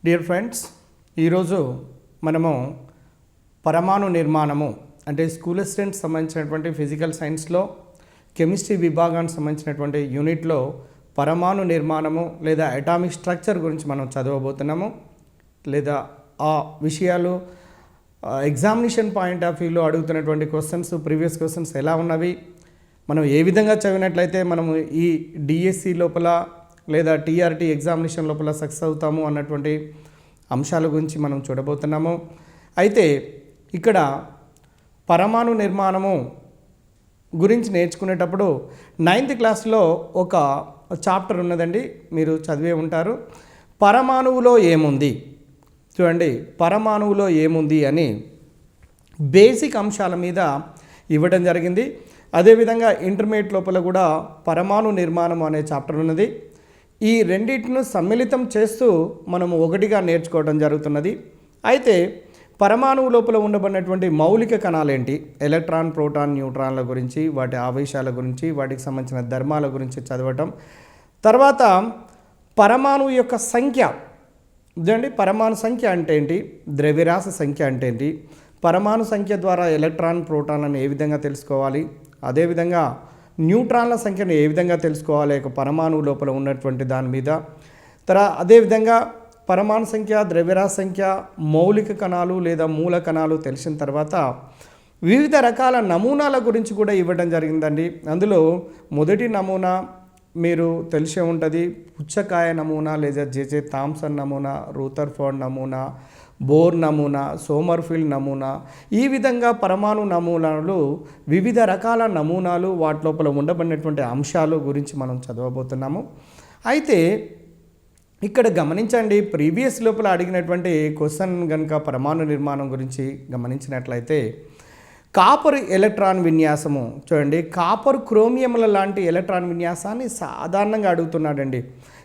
Dear friends, ఈరోజు మనము పరమాణు నిర్మాణము అంటే స్కూల్ అసిస్టెంట్ సంబంధించినటువంటి ఫిజికల్ సైన్స్లో కెమిస్ట్రీ విభాగానికి సంబంధించినటువంటి యూనిట్లో పరమాణు నిర్మాణము లేదా అటామిక్ స్ట్రక్చర్ గురించి మనం చదవబోతున్నాము. లేదా ఆ విషయాలు ఎగ్జామినేషన్ పాయింట్ ఆఫ్ వ్యూలో అడుగుతున్నటువంటి క్వశ్చన్స్, ప్రీవియస్ క్వశ్చన్స్ ఎలా ఉన్నవి, మనం ఏ విధంగా చదివినట్లయితే మనము ఈ డిఎస్సి లోపల లేదా టీఆర్టీ ఎగ్జామినేషన్ లోపల సక్సెస్ అవుతాము అన్నటువంటి అంశాల గురించి మనం చూడబోతున్నాము. అయితే ఇక్కడ పరమాణు నిర్మాణము గురించి నేర్చుకునేటప్పుడు 9th క్లాస్లో ఒక చాప్టర్ ఉన్నదండి, మీరు చదివే ఉంటారు. పరమాణువులో ఏముంది చూడండి, పరమాణువులో ఏముంది అని బేసిక్ అంశాల మీద ఇవ్వడం జరిగింది. అదేవిధంగా ఇంటర్మీడియట్ లోపల కూడా పరమాణు నిర్మాణం అనే చాప్టర్ ఉన్నది. ఈ రెండింటిని సమ్మిళితం చేస్తూ మనము ఒకటిగా నేర్చుకోవడం జరుగుతున్నది. అయితే పరమాణువు లోపల ఉండబడినటువంటి మౌలిక కణాలేంటి, ఎలక్ట్రాన్, ప్రోటాన్, న్యూట్రాన్ల గురించి, వాటి ఆవేశాల గురించి, వాటికి సంబంధించిన ధర్మాల గురించి చదవటం. తర్వాత పరమాణువు యొక్క సంఖ్య చూడండి, పరమాణు సంఖ్య అంటే ఏంటి, ద్రవ్యరాశి సంఖ్య అంటే ఏంటి, పరమాణు సంఖ్య ద్వారా ఎలక్ట్రాన్, ప్రోటాన్లను ఏ విధంగా తెలుసుకోవాలి, అదేవిధంగా న్యూట్రాన్ల సంఖ్యను ఏ విధంగా తెలుసుకోవాలి ఒక పరమాణువు లోపల ఉన్నటువంటి దాని మీద. అదేవిధంగా పరమాణు సంఖ్య, ద్రవ్యరాశి సంఖ్య, మౌలిక కణాలు లేదా మూల కణాలు తెలిసిన తర్వాత వివిధ రకాల నమూనాల గురించి కూడా ఇవ్వడం జరిగిందండి. అందులో మొదటి నమూనా మీరు తెలిసే ఉంటుంది, పుచ్చకాయ నమూనా లేదా జేజే థామ్సన్ నమూనా, రూథర్ఫోర్డ్ నమూనా, బోర్ నమూనా, సోమర్ఫీల్డ్ నమూనా. ఈ విధంగా పరమాణు నమూనాలు, వివిధ రకాల నమూనాలు, వాటి లోపల ఉండబడినటువంటి అంశాలు గురించి మనం చదవబోతున్నాము. అయితే ఇక్కడ గమనించండి, ప్రీవియస్ లోపల అడిగినటువంటి క్వశ్చన్ కనుక పరమాణు నిర్మాణం గురించి గమనించినట్లయితే కాపర్ ఎలక్ట్రాన్ విన్యాసము చూడండి, కాపర్ క్రోమియంల లాంటి ఎలక్ట్రాన్ విన్యాసాన్ని సాధారణంగా అడుగుతున్నాడండి.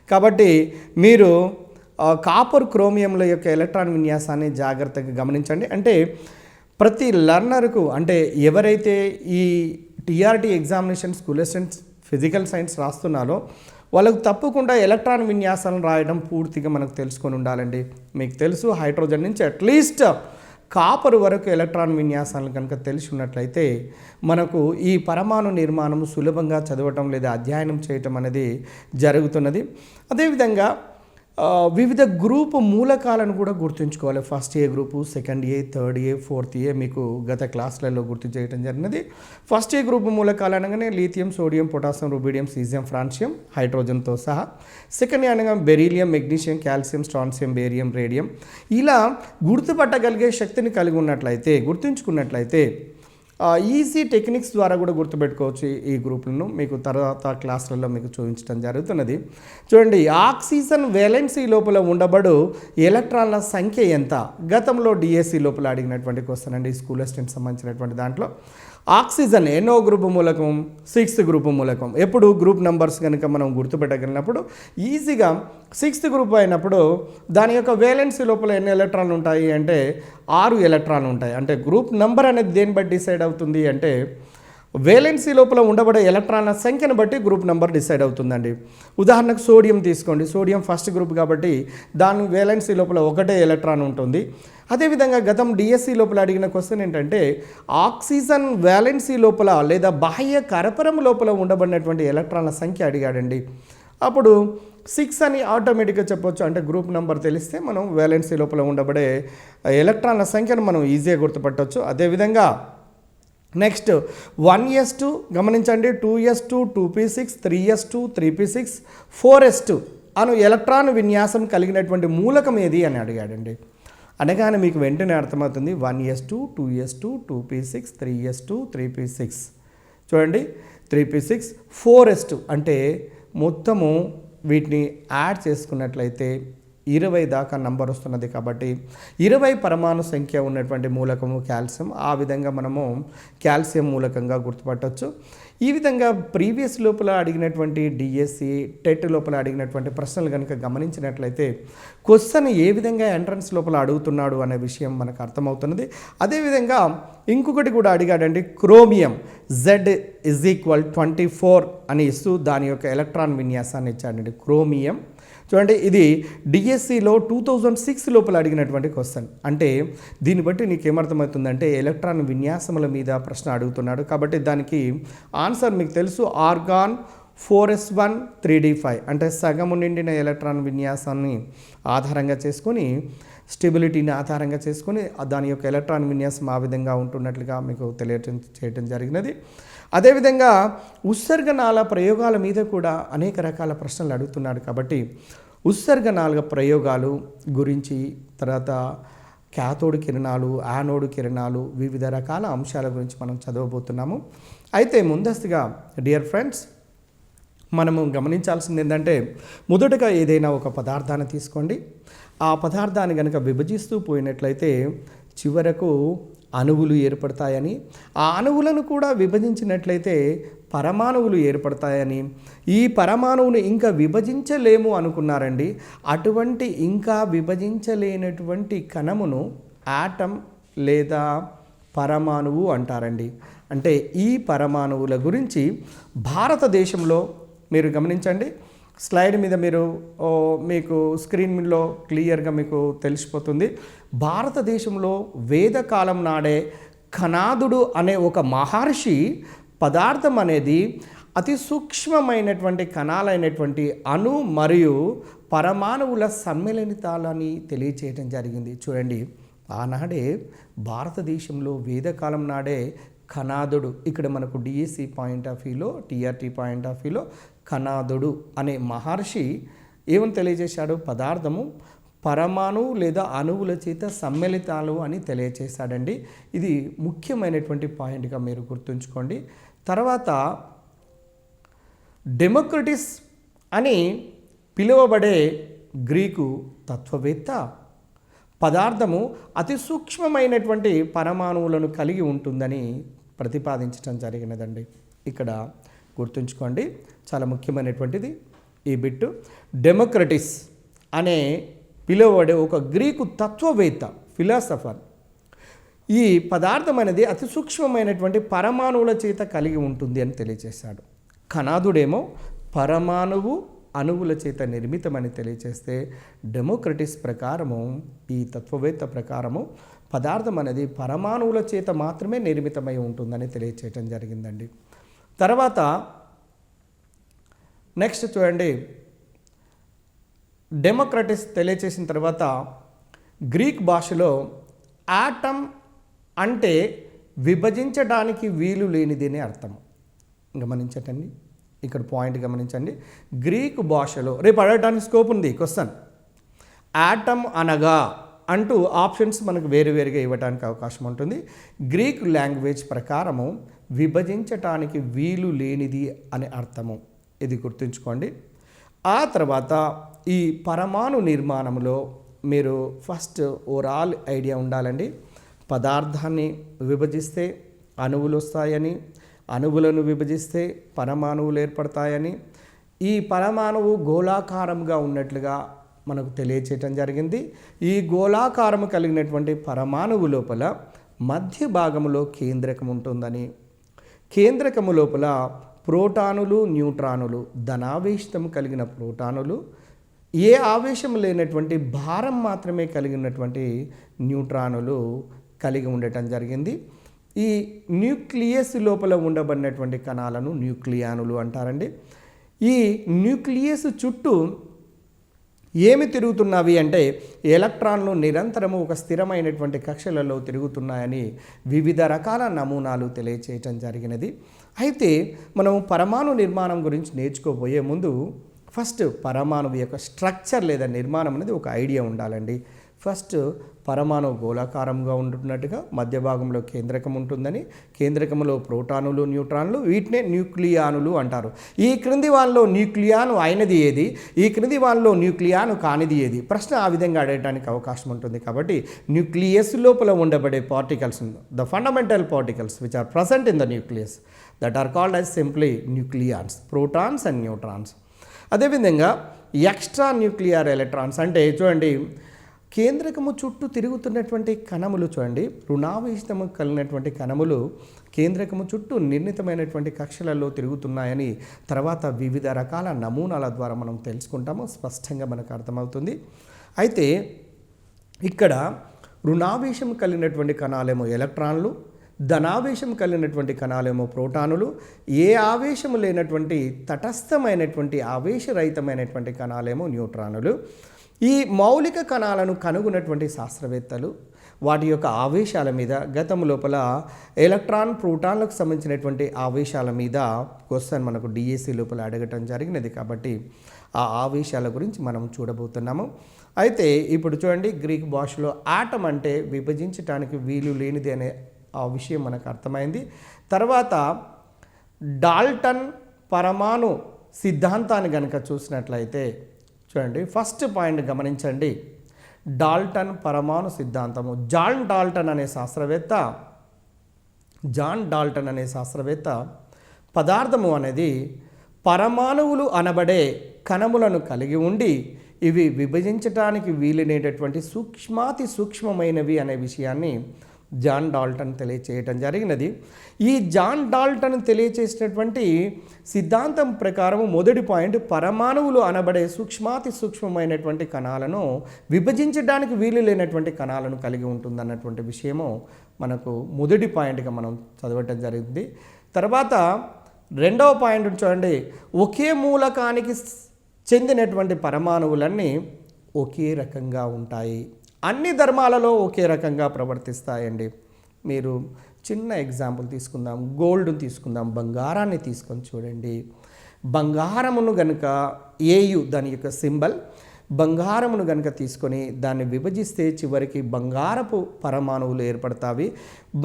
కాబట్టి మీరు కాపర్ క్రోమియంల యొక్క ఎలక్ట్రాన్ విన్యాసాన్ని జాగ్రత్తగా గమనించండి. అంటే ప్రతి లర్నర్కు, అంటే ఎవరైతే ఈ TRT examination school assistants physical science రాస్తున్నారో వాళ్ళకు తప్పకుండా ఎలక్ట్రాన్ విన్యాసాలను రాయడం పూర్తిగా మనకు తెలుసుకొని ఉండాలండి. మీకు తెలుసు, హైడ్రోజన్ నుంచి అట్లీస్ట్ కాపర్ వరకు ఎలక్ట్రాన్ విన్యాసాలను కనుక తెలిసి ఉన్నట్లయితే మనకు ఈ పరమాణు నిర్మాణం సులభంగా చదవటం లేదా అధ్యయనం చేయటం అనేది జరుగుతున్నది. అదేవిధంగా వివిధ గ్రూపు మూలకాలను కూడా గుర్తుంచుకోవాలి. ఫస్ట్ ఏ గ్రూపు, సెకండ్ ఏ, థర్డ్ ఏ, ఫోర్త్ ఏ మీకు గత క్లాసులలో గుర్తు చేయడం జరిగినది. ఫస్ట్ ఏ గ్రూపు మూలకాలు అనగానే lithium, sodium, potassium, rubidium, caesium, francium, హైడ్రోజన్తో సహా. సెకండ్ ఏ అనగా beryllium, magnesium, calcium, strontium, barium, radium. ఇలా గుర్తుపట్టగలిగే శక్తిని కలిగి ఉన్నట్లయితే, గుర్తుంచుకున్నట్లయితే ఈజీ టెక్నిక్స్ ద్వారా కూడా గుర్తుపెట్టుకోవచ్చు. ఈ గ్రూపులను మీకు తర్వాత క్లాసులలో మీకు చూపించడం జరుగుతున్నది. చూడండి, ఆక్సిజన్ వేలెన్సీ లోపల ఉండబడు ఎలక్ట్రాన్ల సంఖ్య ఎంత? గతంలో డిఎస్సి లోపల అడిగినటువంటి క్వశ్చన్ అండి, స్కూల్ అసిస్టెంట్ సంబంధించినటువంటి దాంట్లో. ఆక్సిజన్ ఎన్నో గ్రూపు మూలకం? 6th గ్రూపు మూలకం. ఎప్పుడు గ్రూప్ నెంబర్స్ కనుక మనం గుర్తుపెట్టగలిగినప్పుడు ఈజీగా 6th గ్రూప్ అయినప్పుడు దాని యొక్క వేలెన్సీ లోపల ఎన్ని ఎలక్ట్రాన్లు ఉంటాయి అంటే 6 ఎలక్ట్రాన్లు ఉంటాయి. అంటే గ్రూప్ నెంబర్ అనేది దేన్ని బట్టి డిసైడ్ అవుతుంది అంటే వేలెన్సీ లోపల ఉండబడే ఎలక్ట్రాన్ల సంఖ్యను బట్టి గ్రూప్ నెంబర్ డిసైడ్ అవుతుందండి. ఉదాహరణకు సోడియం తీసుకోండి, సోడియం ఫస్ట్ గ్రూప్ కాబట్టి దాని వేలెన్సీ లోపల 1 ఎలక్ట్రాన్ ఉంటుంది. అదేవిధంగా గతం డిఎస్సి లోపల అడిగిన క్వశ్చన్ ఏంటంటే ఆక్సిజన్ వ్యాలెన్సీ లోపల లేదా బాహ్య కరపరం లోపల ఉండబడినటువంటి ఎలక్ట్రాన్ల సంఖ్య అడిగాడండి. అప్పుడు 6 అని ఆటోమేటిక్గా చెప్పొచ్చు. అంటే గ్రూప్ నెంబర్ తెలిస్తే మనం వ్యాలెన్సీ లోపల ఉండబడే ఎలక్ట్రాన్ల సంఖ్యను మనం ఈజీగా గుర్తుపట్టవచ్చు. అదేవిధంగా నెక్స్ట్ 1s2 గమనించండి, 2s2, 2p6, 3s2, 3p6, 4s2 అను ఎలక్ట్రాన్ విన్యాసం కలిగినటువంటి మూలకం ఏది అని అడిగాడండి. అనగానే మీకు వెంటనే అర్థమవుతుంది 1s2, 2s2, 2p6, 3s2, 3p6 చూడండి, 3p6, 4s2 అంటే మొత్తము వీటిని యాడ్ చేసుకున్నట్లయితే 20 దాకా నంబర్ వస్తున్నది. కాబట్టి 20 పరమాణు సంఖ్య ఉన్నటువంటి మూలకము కాల్షియం. ఆ విధంగా మనము కాల్షియం మూలకంగా గుర్తుపట్టవచ్చు. ఈ విధంగా ప్రీవియస్ లోపల అడిగినటువంటి డిఎస్సి, టెట్ లోపల అడిగినటువంటి ప్రశ్నలు కనుక గమనించినట్లయితే క్వశ్చన్ ఏ విధంగా ఎంట్రన్స్ లోపల అడుగుతున్నాడు అనే విషయం మనకు అర్థమవుతున్నది. అదేవిధంగా ఇంకొకటి కూడా అడిగాడండి, క్రోమియం Z = 24 అని ఇస్తూ దాని యొక్క ఎలక్ట్రాన్ విన్యాసాన్ని ఇచ్చాడండి. క్రోమియం చూడండి, ఇది డిఎస్సిలో 2006 లోపల అడిగినటువంటి క్వశ్చన్. అంటే దీన్ని బట్టి నీకేమర్థమవుతుందంటే ఎలక్ట్రాన్ విన్యాసముల మీద ప్రశ్న అడుగుతున్నాడు. కాబట్టి దానికి ఆన్సర్ మీకు తెలుసు, ఆర్గాన్ 4s1 3d5 అంటే సగము నిండిన ఎలక్ట్రాన్ విన్యాసాన్ని ఆధారంగా చేసుకొని, స్టెబిలిటీని ఆధారంగా చేసుకొని దాని యొక్క ఎలక్ట్రాన్ విన్యాసం ఆ విధంగా ఉంటున్నట్లుగా మీకు తెలియచేయటం జరిగినది. అదేవిధంగా ఉత్సర్గనాళ ప్రయోగాల మీద కూడా అనేక రకాల ప్రశ్నలు అడుగుతున్నాడు. కాబట్టి ఉత్సర్గనాళ ప్రయోగాలు గురించి, తర్వాత క్యాథోడ్ కిరణాలు, యానోడ్ కిరణాలు, వివిధ రకాల అంశాల గురించి మనం చదవబోతున్నాము. అయితే ముందస్తుగా డియర్ ఫ్రెండ్స్, మనము గమనించాల్సింది ఏంటంటే, మొదటగా ఏదైనా ఒక పదార్థాన్ని తీసుకోండి. ఆ పదార్థాన్ని కనుక విభజిస్తూ పోయినట్లయితే చివరకు అణువులు ఏర్పడతాయని, ఆ అణువులను కూడా విభజించినట్లయితే పరమాణువులు ఏర్పడతాయని, ఈ పరమాణువును ఇంకా విభజించలేము అనుకున్నారండి. అటువంటి ఇంకా విభజించలేనటువంటి కణమును ఆటమ్ లేదా పరమాణువు అంటారండి. అంటే ఈ పరమాణువుల గురించి భారతదేశంలో మీరు గమనించండి, స్లైడ్ మీద మీకు స్క్రీన్ మీదలో క్లియర్గా మీకు తెలిసిపోతుంది. భారతదేశంలో వేదకాలం నాడే కణాదుడు అనే ఒక మహర్షి పదార్థం అనేది అతి సూక్ష్మమైనటువంటి కణాలైనటువంటి అణు మరియు పరమాణువుల సమ్మిళితాలని తెలియచేయటం జరిగింది. చూడండి, ఆనాడే భారతదేశంలో వేదకాలం నాడే కణాదుడు, ఇక్కడ మనకు డిఎస్సి పాయింట్ ఆఫ్ వ్యూలో, టీఆర్టీ పాయింట్ ఆఫ్ వ్యూలో కణాదుడు అనే మహర్షి ఏమని తెలియజేశాడు? పదార్థము పరమాణు లేదా అణువుల చేత సమ్మిళితాలు అని తెలియజేశాడండి. ఇది ముఖ్యమైనటువంటి పాయింట్గా మీరు గుర్తుంచుకోండి. తర్వాత డెమోక్రటిస్ అని పిలువబడే గ్రీకు తత్వవేత్త పదార్థము అతి సూక్ష్మమైనటువంటి పరమాణువులను కలిగి ఉంటుందని ప్రతిపాదించడం జరిగినదండి. ఇక్కడ గుర్తుంచుకోండి, చాలా ముఖ్యమైనటువంటిది ఈ బిట్టు. డెమోక్రటిస్ అనే పిలువబడే ఒక గ్రీకు తత్వవేత్త, ఫిలాసఫర్, ఈ పదార్థం అనేది అతి సూక్ష్మమైనటువంటి పరమాణువుల చేత కలిగి ఉంటుంది అని తెలియజేశాడు. కణాదుడేమో పరమాణువు అణువుల చేత నిర్మితమని తెలియచేస్తే, డెమోక్రటిస్ ప్రకారము, ఈ తత్వవేత్త ప్రకారము పదార్థం అనేది పరమాణువుల చేత మాత్రమే నిర్మితమై ఉంటుందని తెలియచేయటం జరిగిందండి. తర్వాత నెక్స్ట్ చూడండి, డెమోక్రటిస్ తెలియచేసిన తర్వాత గ్రీక్ భాషలో ఆటమ్ అంటే విభజించడానికి వీలు లేనిది అని అర్థం. గమనించటండి, ఇక్కడ పాయింట్ గమనించండి. గ్రీకు భాషలో రేపు అడగడానికి స్కోప్ ఉంది క్వశ్చన్. ఆటమ్ అనగా అంటూ ఆప్షన్స్ మనకు వేరువేరుగా ఇవ్వడానికి అవకాశం ఉంటుంది. గ్రీక్ లాంగ్వేజ్ ప్రకారము విభజించటానికి వీలు లేనిది అని అర్థము. ఇది గుర్తుంచుకోండి. ఆ తర్వాత ఈ పరమాణు నిర్మాణంలో మీరు ఫస్ట్ ఓవరాల్ ఐడియా ఉండాలండి. పదార్థాన్ని విభజిస్తే అణువులు వస్తాయని, అణువులను విభజిస్తే పరమాణువులు ఏర్పడతాయని, ఈ పరమాణువు గోళాకారంగా ఉన్నట్లుగా మనకు తెలియచేయటం జరిగింది. ఈ గోళాకారము కలిగినటువంటి పరమాణువు లోపల మధ్య భాగంలో కేంద్రకం ఉంటుందని, కేంద్రకము లోపల ప్రోటానులు, న్యూట్రానులు, ధనావేశం కలిగిన ప్రోటానులు, ఏ ఆవేశం లేనటువంటి భారం మాత్రమే కలిగినటువంటి న్యూట్రానులు కలిగి ఉండటం జరిగింది. ఈ న్యూక్లియస్ లోపల ఉండబడినటువంటి కణాలను న్యూక్లియానులు అంటారండి. ఈ న్యూక్లియస్ చుట్టూ ఏమి తిరుగుతున్నవి అంటే ఎలక్ట్రాన్లు నిరంతరము ఒక స్థిరమైనటువంటి కక్షలలో తిరుగుతున్నాయని వివిధ రకాల నమూనాలు తెలియచేయటం జరిగినది. అయితే మనం పరమాణు నిర్మాణం గురించి నేర్చుకోబోయే ముందు ఫస్ట్ పరమాణువు యొక్క స్ట్రక్చర్ లేదా నిర్మాణం అనేది ఒక ఐడియా ఉండాలండి. ఫస్ట్ పరమాణు గోళాకారంగా ఉంటున్నట్టుగా మధ్య భాగంలో కేంద్రకం ఉంటుందని, కేంద్రకంలో ప్రోటానులు, న్యూట్రాన్లు, వీటినే న్యూక్లియానులు అంటారు. ఈ క్రింది వాళ్ళలో న్యూక్లియాను అయినది ఏది, ఈ క్రింది వాళ్ళలో న్యూక్లియాను కానిది ఏది, ప్రశ్న ఆ విధంగా అడగడానికి అవకాశం ఉంటుంది. కాబట్టి న్యూక్లియస్ లోపల ఉండబడే particles, the fundamental particles which are present in the nucleus that are called as simply nucleons, protons and neutrons. అదేవిధంగా ఎక్స్ట్రా న్యూక్లియర్ ఎలక్ట్రాన్స్ అంటే చూడండి, కేంద్రకము చుట్టూ తిరుగుతున్నటువంటి కణములు చూడండి, రుణావేశము కలిగినటువంటి కణములు కేంద్రకము చుట్టూ నిర్ణీతమైనటువంటి కక్షలలో తిరుగుతున్నాయని తర్వాత వివిధ రకాల నమూనాల ద్వారా మనం తెలుసుకుంటాము, స్పష్టంగా మనకు అర్థమవుతుంది. అయితే ఇక్కడ రుణావేశం కలిగినటువంటి కణాలేమో ఎలక్ట్రాన్లు, ధనావేశం కలిగినటువంటి కణాలేమో ప్రోటానులు, ఏ ఆవేశము లేనటువంటి తటస్థమైనటువంటి ఆవేశరహితమైనటువంటి కణాలేమో న్యూట్రానులు. ఈ మౌలిక కణాలను కనుగొన్నటువంటి శాస్త్రవేత్తలు వాటి యొక్క ఆవేశాల మీద గతం లోపల ఎలక్ట్రాన్ ప్రోటాన్లకు సంబంధించినటువంటి ఆవేశాల మీద క్వశ్చన్ మనకు డిఎస్సి లోపల అడగటం జరిగినది. కాబట్టి ఆ ఆవేశాల గురించి మనం చూడబోతున్నాము. అయితే ఇప్పుడు చూడండి, గ్రీక్ భాషలో ఆటం అంటే విభజించడానికి వీలు లేనిది అనే ఆ విషయం మనకు అర్థమైంది. తర్వాత డాల్టన్ పరమాణు సిద్ధాంతాన్ని కనుక చూసినట్లయితే చూడండి, ఫస్ట్ పాయింట్ గమనించండి. డాల్టన్ పరమాణు సిద్ధాంతము. జాన్ డాల్టన్ అనే శాస్త్రవేత్త పదార్థము అనేది పరమాణువులు అనబడే కణములను కలిగి ఉండి ఇవి విభజించడానికి వీలైనటువంటి సూక్ష్మాతి సూక్ష్మమైనవి అనే విషయాన్ని జాన్ డాల్టన్ తెలియచేయటం జరిగినది. ఈ జాన్ డాల్టన్ తెలియచేసినటువంటి సిద్ధాంతం ప్రకారం మొదటి పాయింట్, పరమాణువులు అనబడే సూక్ష్మాతి సూక్ష్మమైనటువంటి కణాలను విభజించడానికి వీలు లేనటువంటి కణాలను కలిగి ఉంటుందన్నటువంటి విషయము మనకు మొదటి పాయింట్గా మనం చదవటం జరిగింది. తర్వాత రెండవ పాయింట్ చూడండి, ఒకే మూలకానికి చెందినటువంటి పరమాణువులన్నీ ఒకే రకంగా ఉంటాయి, అన్ని ధర్మాలలో ఒకే రకంగా ప్రవర్తిస్తాయండి. మీరు చిన్న ఎగ్జాంపుల్ తీసుకుందాం, గోల్డ్ తీసుకుందాం, బంగారాన్ని తీసుకొని చూడండి. బంగారమును గనుక ఏయు దాని యొక్క సింబల్, బంగారమును గనుక తీసుకొని దాన్ని విభజిస్తే చివరికి బంగారపు పరమాణువులు ఏర్పడతాయి.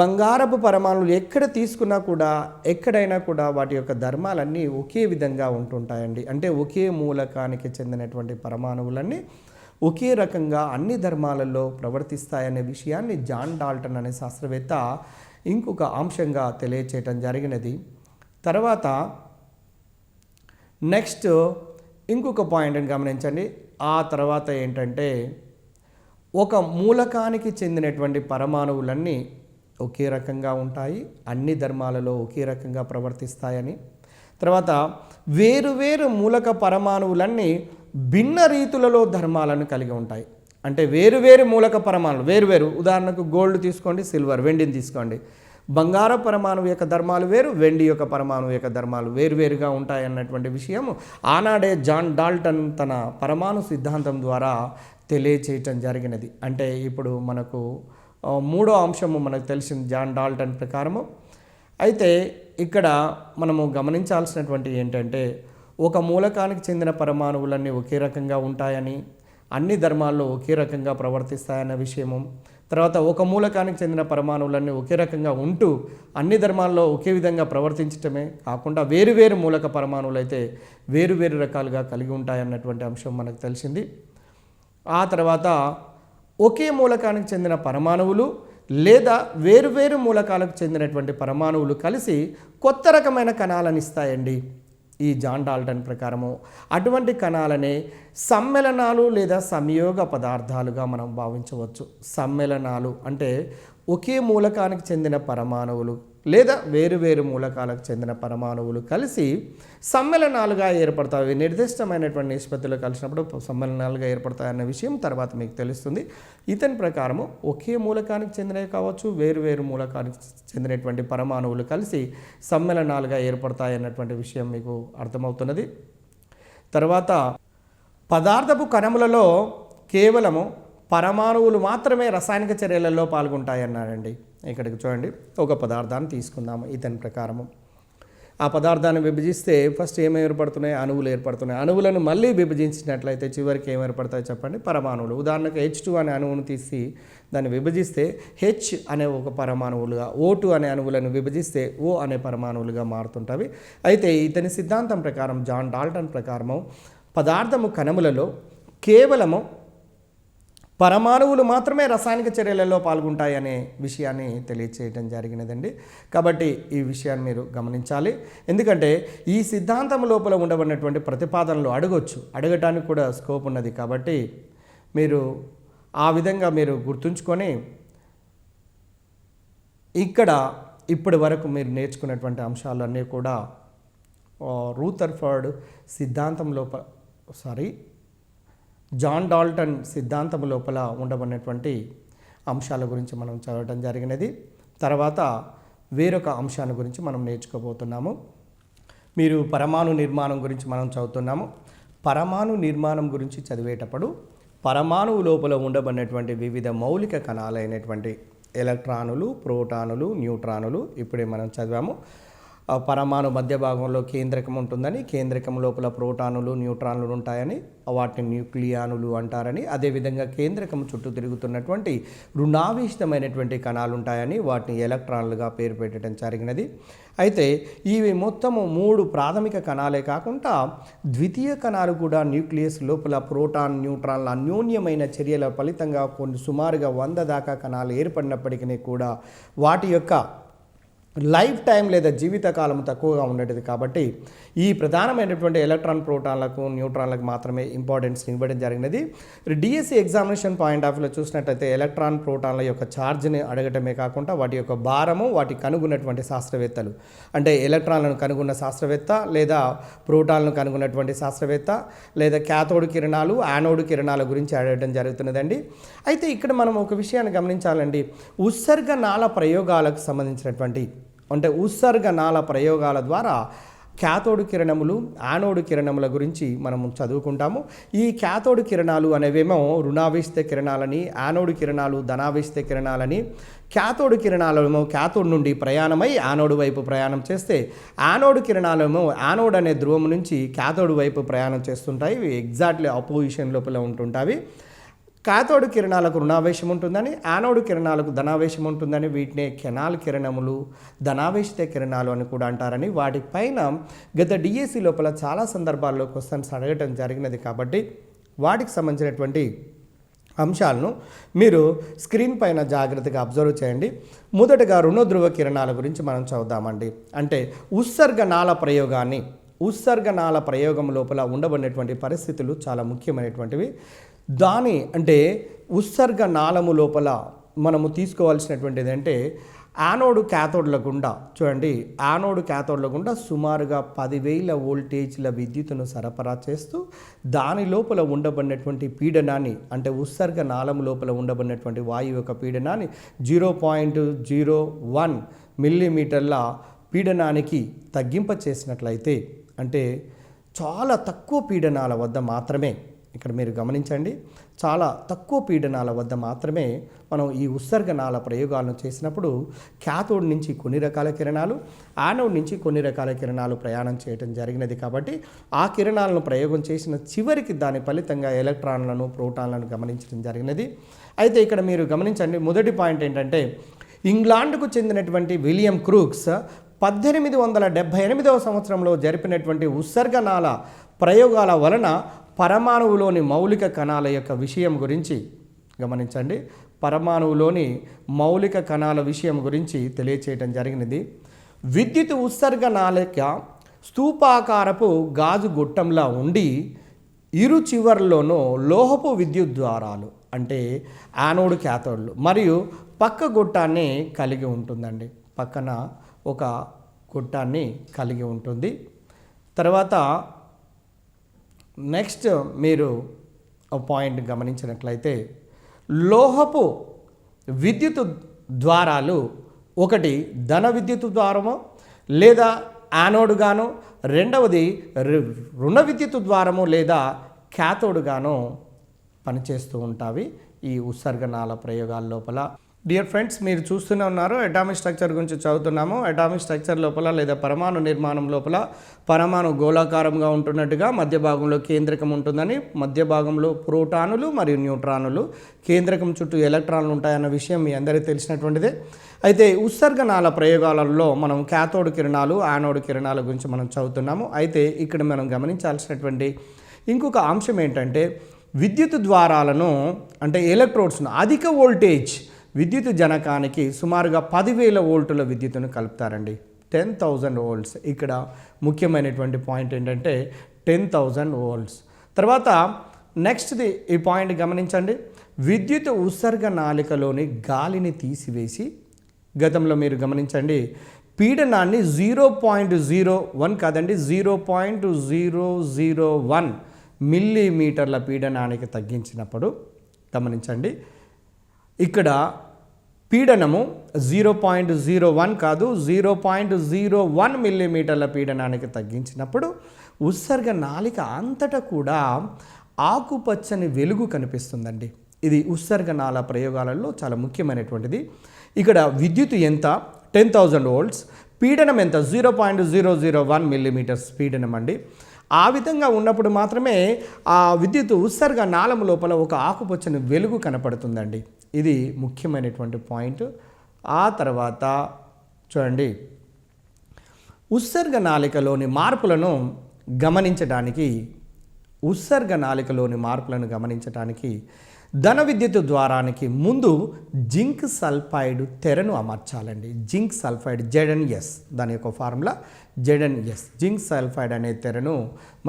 బంగారపు పరమాణువులు ఎక్కడ తీసుకున్నా కూడా ఎక్కడైనా కూడా వాటి యొక్క ధర్మాలన్నీ ఒకే విధంగా ఉంటుంటాయండి. అంటే ఒకే మూలకానికి చెందినటువంటి పరమాణువులన్నీ ఒకే రకంగా అన్ని ధర్మాలలో ప్రవర్తిస్తాయనే విషయాన్ని జాన్ డాల్టన్ అనే శాస్త్రవేత్త ఇంకొక అంశంగా తెలియచేయటం జరిగినది. తర్వాత నెక్స్ట్ ఇంకొక పాయింట్ని గమనించండి. ఆ తర్వాత ఏంటంటే, ఒక మూలకానికి చెందినటువంటి పరమాణువులన్నీ ఒకే రకంగా ఉంటాయి, అన్ని ధర్మాలలో ఒకే రకంగా ప్రవర్తిస్తాయని. తర్వాత వేరువేరు మూలక పరమాణువులన్నీ భిన్న రీతులలో ధర్మాలను కలిగి ఉంటాయి. అంటే వేరువేరు మూలక పరమాణులు వేరువేరు, ఉదాహరణకు గోల్డ్ తీసుకోండి, సిల్వర్, వెండిని తీసుకోండి. బంగారు పరమాణువు యొక్క ధర్మాలు వేరు, వెండి యొక్క పరమాణువు యొక్క ధర్మాలు వేరువేరుగా ఉంటాయి అన్నటువంటి విషయం ఆనాడే జాన్ డాల్టన్ తన పరమాణు సిద్ధాంతం ద్వారా తెలియచేయటం జరిగినది. అంటే ఇప్పుడు మనకు మూడో అంశము మనకు తెలిసింది జాన్ డాల్టన్ ప్రకారము. అయితే ఇక్కడ మనము గమనించాల్సినటువంటి ఏంటంటే, ఒక మూలకానికి చెందిన పరమాణువులన్నీ ఒకే రకంగా ఉంటాయని, అన్ని ధర్మాల్లో ఒకే రకంగా ప్రవర్తిస్తాయన్న విషయము. తర్వాత ఒక మూలకానికి చెందిన పరమాణువులన్నీ ఒకే రకంగా ఉంటూ అన్ని ధర్మాల్లో ఒకే విధంగా ప్రవర్తించటమే కాకుండా వేరువేరు మూలక పరమాణువులు అయితే వేరువేరు రకాలుగా కలిగి ఉంటాయన్నటువంటి అంశం మనకు తెలిసింది. ఆ తర్వాత ఒకే మూలకానికి చెందిన పరమాణువులు లేదా వేరువేరు మూలకాలకు చెందినటువంటి పరమాణువులు కలిసి కొత్త రకమైన కణాలను ఇస్తాయండి ఈ జాన్ డాల్టన్ ప్రకారము. అటువంటి కణాలనే సమ్మేళనాలు లేదా సంయోగ పదార్థాలుగా మనం భావించవచ్చు. సమ్మేళనాలు అంటే ఒకే మూలకానికి చెందిన పరమాణువులు లేదా వేరువేరు మూలకాలకు చెందిన పరమాణువులు కలిసి సమ్మేళనాలుగా ఏర్పడతాయి. నిర్దిష్టమైనటువంటి నిష్పత్తిలో కలిసినప్పుడు సమ్మేళనాలుగా ఏర్పడతాయన్న విషయం తర్వాత మీకు తెలుస్తుంది. ఇతని ప్రకారము ఒకే మూలకానికి చెందినవి కావచ్చు, వేరువేరు మూలకానికి చెందినటువంటి పరమాణువులు కలిసి సమ్మేళనాలుగా ఏర్పడతాయి అన్నటువంటి విషయం మీకు అర్థమవుతున్నది. తర్వాత పదార్థపు కణములలో కేవలము పరమాణువులు మాత్రమే రసాయనిక చర్యలలో పాల్గొంటాయన్నారండి. ఇక్కడికి చూడండి, ఒక పదార్థాన్ని తీసుకుందాము. ఇతని ప్రకారము ఆ పదార్థాన్ని విభజిస్తే ఫస్ట్ ఏమి ఏర్పడుతున్నాయి? అణువులు ఏర్పడుతున్నాయి. అణువులను మళ్ళీ విభజించినట్లయితే చివరికి ఏమి ఏర్పడతాయి చెప్పండి? పరమాణువులు. ఉదాహరణకు H2 అనే అణువును తీసి దాన్ని విభజిస్తే H అనే ఒక పరమాణువులుగా, O2 అనే అణువులను విభజిస్తే O అనే పరమాణువులుగా మారుతుంటాయి. అయితే ఇతని సిద్ధాంతం ప్రకారం, జాన్ డాల్టన్ ప్రకారము పదార్థము కణములలో కేవలము పరమాణువులు మాత్రమే రసాయనిక చర్యలలో పాల్గొంటాయి అనే విషయాన్ని తెలియచేయడం జరిగినదండి. కాబట్టి ఈ విషయాన్ని మీరు గమనించాలి. ఎందుకంటే ఈ సిద్ధాంతం లోపల ఉండబడినటువంటి ప్రతిపాదనలు అడగటానికి కూడా స్కోప్ ఉన్నది. కాబట్టి మీరు ఆ విధంగా మీరు గుర్తుంచుకొని ఇక్కడ ఇప్పటి వరకు మీరు నేర్చుకున్నటువంటి అంశాలన్నీ కూడా రూథర్ఫర్డ్ సిద్ధాంతం లోపల జాన్ డాల్టన్ సిద్ధాంతం లోపల ఉండబడినటువంటి అంశాల గురించి మనం చదవడం జరిగినది. తర్వాత వేరొక అంశాన్ని గురించి మనం నేర్చుకోబోతున్నాము. మీరు పరమాణు నిర్మాణం గురించి మనం చదువుతున్నాము. పరమాణు నిర్మాణం గురించి చదివేటప్పుడు పరమాణువు లోపల ఉండబడినటువంటి వివిధ మౌలిక కణాలైనటువంటి ఎలక్ట్రానులు, ప్రోటానులు, న్యూట్రానులు ఇప్పుడే మనం చదివాము. పరమాణు మధ్య భాగంలో కేంద్రకం ఉంటుందని, కేంద్రకం లోపల ప్రోటానులు, న్యూట్రాన్లు ఉంటాయని, వాటిని న్యూక్లియానులు అంటారని, అదేవిధంగా కేంద్రకం చుట్టూ తిరుగుతున్నటువంటి రుణావేశితమైనటువంటి కణాలు ఉంటాయని వాటిని ఎలక్ట్రాన్లుగా పేరు పెట్టడం జరిగినది. అయితే ఇవి మొత్తము 3 ప్రాథమిక కణాలే కాకుండా ద్వితీయ కణాలు కూడా న్యూక్లియస్ లోపల ప్రోటాన్, న్యూట్రాన్ల అన్యోన్యమైన చర్యల ఫలితంగా కొన్ని సుమారుగా 100 దాకా కణాలు ఏర్పడినప్పటికీ కూడా వాటి యొక్క లైఫ్ టైం లేదా జీవితకాలం తక్కువగా ఉండేది. కాబట్టి ఈ ప్రధానమైనటువంటి ఎలక్ట్రాన్, ప్రోటాన్లకు, న్యూట్రాన్లకు మాత్రమే ఇంపార్టెన్స్ ఇవ్వడం జరిగినది. డిఎస్సి ఎగ్జామినేషన్ పాయింట్ ఆఫ్ వ్యూలో చూసినట్లయితే ఎలక్ట్రాన్, ప్రోటాన్ల యొక్క ఛార్జ్ని అడగటమే కాకుండా వాటి యొక్క భారము, వాటి కనుగొన్నటువంటి శాస్త్రవేత్తలు అంటే ఎలక్ట్రాన్లను కనుగొన్న శాస్త్రవేత్త లేదా ప్రోటాన్లను కనుగొన్నటువంటి శాస్త్రవేత్త లేదా క్యాథోడ్ కిరణాలు, యానోడ్ కిరణాల గురించి అడగడం జరుగుతున్నదండి. అయితే ఇక్కడ మనం ఒక విషయాన్ని గమనించాలండి. ఉత్సర్గనాళ ప్రయోగాలకు సంబంధించినటువంటి అంటే ఉత్సర్గనాళ ప్రయోగాల ద్వారా క్యాథోడ్ కిరణములు, యానోడ్ కిరణముల గురించి మనము చదువుకుంటాము. ఈ క్యాథోడ్ కిరణాలు అనేవేమో రుణావేశిత కిరణాలని, యానోడ్ కిరణాలు ధనావేశిత కిరణాలని. క్యాథోడ్ కిరణాలేమో క్యాథోడ్ నుండి ప్రయాణమై యానోడ్ వైపు ప్రయాణం చేస్తే, యానోడ్ కిరణాలేమో యానోడ్ అనే ధ్రువం నుంచి క్యాథోడ్ వైపు ప్రయాణం చేస్తుంటాయి. ఇవి ఎగ్జాక్ట్లీ ఆపోజిషన్ లోపల ఉంటుంటాయి. కాథోడ్ కిరణాలకు రుణావేశం ఉంటుందని, యానోడ్ కిరణాలకు ధనావేశం ఉంటుందని, వీటినే కెనాల్ కిరణములు, ధనావేశిత కిరణాలు అని కూడా అంటారని వాటిపైన గత డిఎస్సి లోపల చాలా సందర్భాల్లో క్వశ్చన్స్ అడగటం జరిగినది. కాబట్టి వాటికి సంబంధించినటువంటి అంశాలను మీరు స్క్రీన్ పైన జాగ్రత్తగా అబ్జర్వ్ చేయండి. మొదటగా రుణధ్రువ కిరణాల గురించి మనం చదువుదామండి. అంటే ఉత్సర్గనాళ ప్రయోగం లోపల ఉండబడినటువంటి పరిస్థితులు చాలా ముఖ్యమైనటువంటివి. అంటే ఉత్సర్గనాళము లోపల మనము తీసుకోవాల్సినటువంటిది అంటే యానోడ్ క్యాథోడ్ల గుండా చూడండి, యానోడ్ క్యాథోడ్ల గుండా సుమారుగా 10,000 వోల్టేజ్ల విద్యుత్తును సరఫరా చేస్తూ దాని లోపల ఉండబడినటువంటి పీడనాన్ని అంటే ఉత్సర్గనాళం లోపల ఉండబడినటువంటి వాయువు యొక్క పీడనాన్ని 0.01 మిల్లీమీటర్ల పీడనానికి తగ్గింప చేసినట్లయితే, అంటే చాలా తక్కువ పీడనాల వద్ద మాత్రమే, ఇక్కడ మీరు గమనించండి, చాలా తక్కువ పీడనాల వద్ద మాత్రమే మనం ఈ ఉత్సర్గనాళ ప్రయోగాలను చేసినప్పుడు క్యాథోడ్ నుంచి కొన్ని రకాల కిరణాలు, యానోడ్ నుంచి కొన్ని రకాల కిరణాలు ప్రయాణం చేయడం జరిగినది. కాబట్టి ఆ కిరణాలను ప్రయోగం చేసిన చివరికి దాని ఫలితంగా ఎలక్ట్రాన్లను, ప్రోటాన్లను గమనించడం జరిగినది. అయితే ఇక్కడ మీరు గమనించండి, మొదటి పాయింట్ ఏంటంటే ఇంగ్లాండ్కు చెందినటువంటి విలియం క్రూక్స్ 1878వ సంవత్సరంలో జరిపినటువంటి ఉత్సర్గనాళ ప్రయోగాల వలన పరమాణువులోని మౌలిక కణాల యొక్క విషయం గురించి గమనించండి, పరమాణువులోని మౌలిక కణాల విషయం గురించి తెలియచేయటం జరిగినది. విద్యుత్ ఉత్సర్గనాళిక స్తూపాకారపు గాజు గొట్టంలా ఉండి ఇరు చివర్లోనూ లోహపు విద్యుత్ ద్వారాలు అంటే యానోడ్ క్యాథోడ్లు మరియు పక్క గొట్టాన్ని కలిగి ఉంటుందండి. పక్కన ఒక గొట్టాన్ని కలిగి ఉంటుంది. తర్వాత నెక్స్ట్ మీరు పాయింట్ గమనించినట్లయితే లోహపు విద్యుత్ ద్వారాలు ఒకటి ధన విద్యుత్ ద్వారము లేదా యానోడ్ గాను, రెండవది రుణ విద్యుత్ ద్వారము లేదా క్యాథోడ్ గాను పనిచేస్తూ ఉంటాయి ఈ ఉత్సర్గనాళ ప్రయోగాల లోపల. డియర్ ఫ్రెండ్స్, మీరు చూస్తూనే ఉన్నారు, అటామిక్ స్ట్రక్చర్ గురించి చదువుతున్నాము. అటామిక్ స్ట్రక్చర్ లోపల లేదా పరమాణు నిర్మాణం లోపల పరమాణు గోళాకారంగా ఉంటున్నట్టుగా మధ్య భాగంలో కేంద్రకం ఉంటుందని, మధ్య భాగంలో ప్రోటానులు మరియు న్యూట్రానులు, కేంద్రకం చుట్టూ ఎలక్ట్రాన్లు ఉంటాయన్న విషయం మీ అందరికీ తెలిసినటువంటిదే. అయితే ఉత్సర్గనాళ ప్రయోగాలలో మనం క్యాథోడ్ కిరణాలు, యానోడ్ కిరణాల గురించి మనం చదువుతున్నాము. అయితే ఇక్కడ మనం గమనించాల్సినటువంటి ఇంకొక అంశం ఏంటంటే విద్యుత్ ద్వారాలను అంటే ఎలక్ట్రోడ్స్ను అధిక వోల్టేజ్ విద్యుత్ జనకానికి సుమారుగా 10,000 వోల్టుల విద్యుత్తును కలుపుతారండి. 10,000 వోల్ట్స్. ఇక్కడ ముఖ్యమైనటువంటి పాయింట్ ఏంటంటే 10,000 వోల్ట్స్. తర్వాత నెక్స్ట్ది ఈ పాయింట్ గమనించండి, విద్యుత్ ఉత్సర్గ నాళికలోని గాలిని తీసివేసి, గతంలో మీరు గమనించండి, పీడనాన్ని 0.01 కాదండి 0.001 మిల్లీమీటర్ల పీడనానికి తగ్గించినప్పుడు గమనించండి, ఇక్కడ పీడనము 0.01 కాదు 0.01 మిల్లీమీటర్ల పీడనానికి తగ్గించినప్పుడు ఉత్సర్గ నాళిక అంతటా కూడా ఆకుపచ్చని వెలుగు కనిపిస్తుందండి. ఇది ఉత్సర్గ నాళ ప్రయోగాలలో చాలా ముఖ్యమైనటువంటిది. ఇక్కడ విద్యుత్ ఎంత 10,000 వోల్ట్స్, పీడనం ఎంత 0.001 మిల్లీమీటర్స్ పీడనం అండి. ఆ విధంగా ఉన్నప్పుడు మాత్రమే ఆ విద్యుత్ ఉత్సర్గ నాళం లోపల ఒక ఆకుపచ్చని వెలుగు కనపడుతుందండి. ఇది ముఖ్యమైనటువంటి పాయింట్. ఆ తర్వాత చూడండి, ఉత్సర్గ నాళికలోని మార్పులను గమనించడానికి ధన విద్యుత్ ద్వారానికి ముందు జింక్ సల్ఫైడ్ తెరను అమర్చాలండి. జింక్ సల్ఫైడ్ ZnS, దాని యొక్క ఫార్ములా ZnS. జింక్ సల్ఫైడ్ అనే తెరను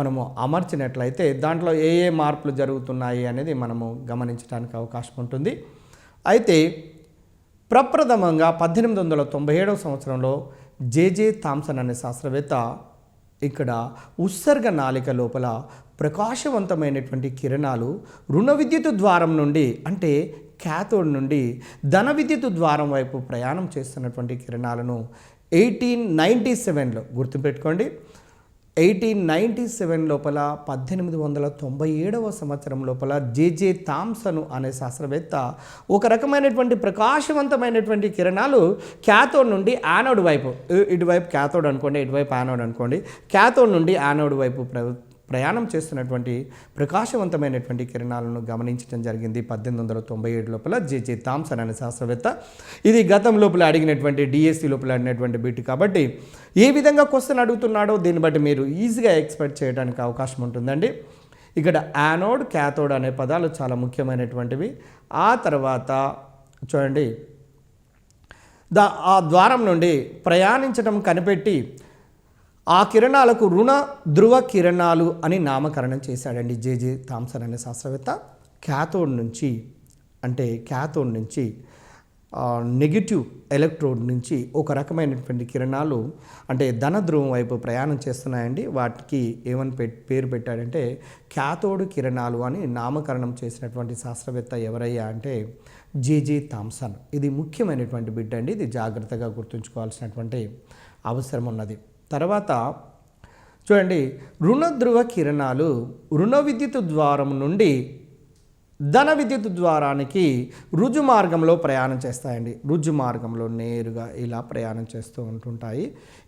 మనము అమర్చినట్లయితే దాంట్లో ఏ మార్పులు జరుగుతున్నాయి అనేది మనము గమనించడానికి అవకాశం ఉంటుంది. అయితే ప్రప్రథమంగా 1897 సంవత్సరంలో జేజే థామ్సన్ అనే శాస్త్రవేత్త ఇక్కడ ఉత్సర్గ నాళిక లోపల ప్రకాశవంతమైనటువంటి కిరణాలు రుణ విద్యుత్ ద్వారం నుండి, అంటే క్యాథోడ్ నుండి ధన విద్యుత్ ద్వారం వైపు ప్రయాణం చేస్తున్నటువంటి కిరణాలను 1897లో గుర్తుపెట్టుకోండి, 1897 లోపల 1897వ సంవత్సరం లోపల జేజే థామ్సన్ అనే శాస్త్రవేత్త ఒక రకమైనటువంటి ప్రకాశవంతమైనటువంటి కిరణాలు క్యాథోడ్ నుండి యానోడ్ వైపు, ఇటువైపు క్యాథోడ్ అనుకోండి, ఇటువైపు యానోడ్ అనుకోండి, క్యాథోడ్ నుండి యానోడ్ వైపు ప్రయాణం చేస్తున్నటువంటి ప్రకాశవంతమైనటువంటి కిరణాలను గమనించడం జరిగింది 1897 లోపల జేజే థామ్సన్ అనే శాస్త్రవేత్త. ఇది గతం లోపల అడిగినటువంటి డిఎస్సి లోపల అడిగినటువంటి బిట్ కాబట్టి ఏ విధంగా క్వశ్చన్ అడుగుతున్నాడో దీన్ని బట్టి మీరు ఈజీగా ఎక్స్పెక్ట్ చేయడానికి అవకాశం ఉంటుందండి. ఇక్కడ యానోడ్, క్యాథోడ్ అనే పదాలు చాలా ముఖ్యమైనటువంటివి. ఆ తర్వాత చూడండి, ఆ ద్వారం నుండి ప్రయాణించడం కనిపెట్టి ఆ కిరణాలకు రుణ ధ్రువ కిరణాలు అని నామకరణం చేశాడండి జేజే థామ్సన్ అనే శాస్త్రవేత్త. క్యాథోడ్ నుంచి నెగిటివ్ ఎలక్ట్రోడ్ నుంచి ఒక రకమైనటువంటి కిరణాలు అంటే ధన ధ్రువం వైపు ప్రయాణం చేస్తున్నాయండి. వాటికి ఏమని పేరు పెట్టాడంటే క్యాథోడ్ కిరణాలు అని నామకరణం చేసినటువంటి శాస్త్రవేత్త ఎవరయ్యా అంటే జేజే థామ్సన్. ఇది ముఖ్యమైనటువంటి బిట్ అండి, ఇది జాగ్రత్తగా గుర్తుంచుకోవాల్సినటువంటి అవసరం ఉన్నది. తర్వాత చూడండి, రుణ ధ్రువ కిరణాలు రుణ విద్యుత్ ద్వారం నుండి ధన విద్యుత్ ద్వారానికి రుజు మార్గంలో ప్రయాణం చేస్తాయండి. రుజు మార్గంలో నేరుగా ఇలా ప్రయాణం చేస్తూ ఉంటుంటాయి.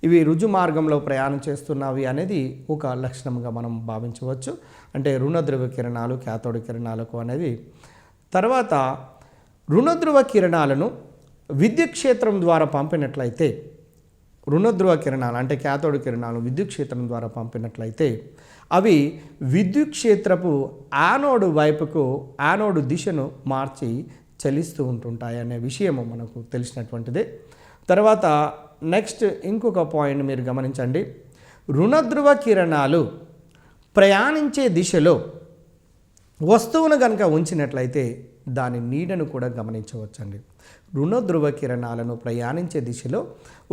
ఇవి రుజు మార్గంలో ప్రయాణం చేస్తున్నవి అనేది ఒక లక్షణంగా మనం భావించవచ్చు. అంటే రుణ ధ్రువ కిరణాలు క్యాథోడ్ కిరణాలకు అనేది. తర్వాత రుణ ధ్రువ కిరణాలను విద్యుత్ క్షేత్రం ద్వారా పంపినట్లయితే, రుణ ధ్రువ కిరణాలు అంటే క్యాథోడ్ కిరణాలు విద్యుత్ క్షేత్రం ద్వారా పంపినట్లయితే అవి విద్యుత్ క్షేత్రపు యానోడ్ దిశను మార్చి చలిస్తూ ఉంటుంటాయి అనే విషయము మనకు తెలిసినటువంటిదే. తర్వాత నెక్స్ట్ ఇంకొక పాయింట్ మీరు గమనించండి, రుణ ధ్రువ కిరణాలు ప్రయాణించే దిశలో వస్తువును కనుక ఉంచినట్లయితే దాని నీడను కూడా గమనించవచ్చండి. రుణ ధ్రువ కిరణాలను ప్రయాణించే దిశలో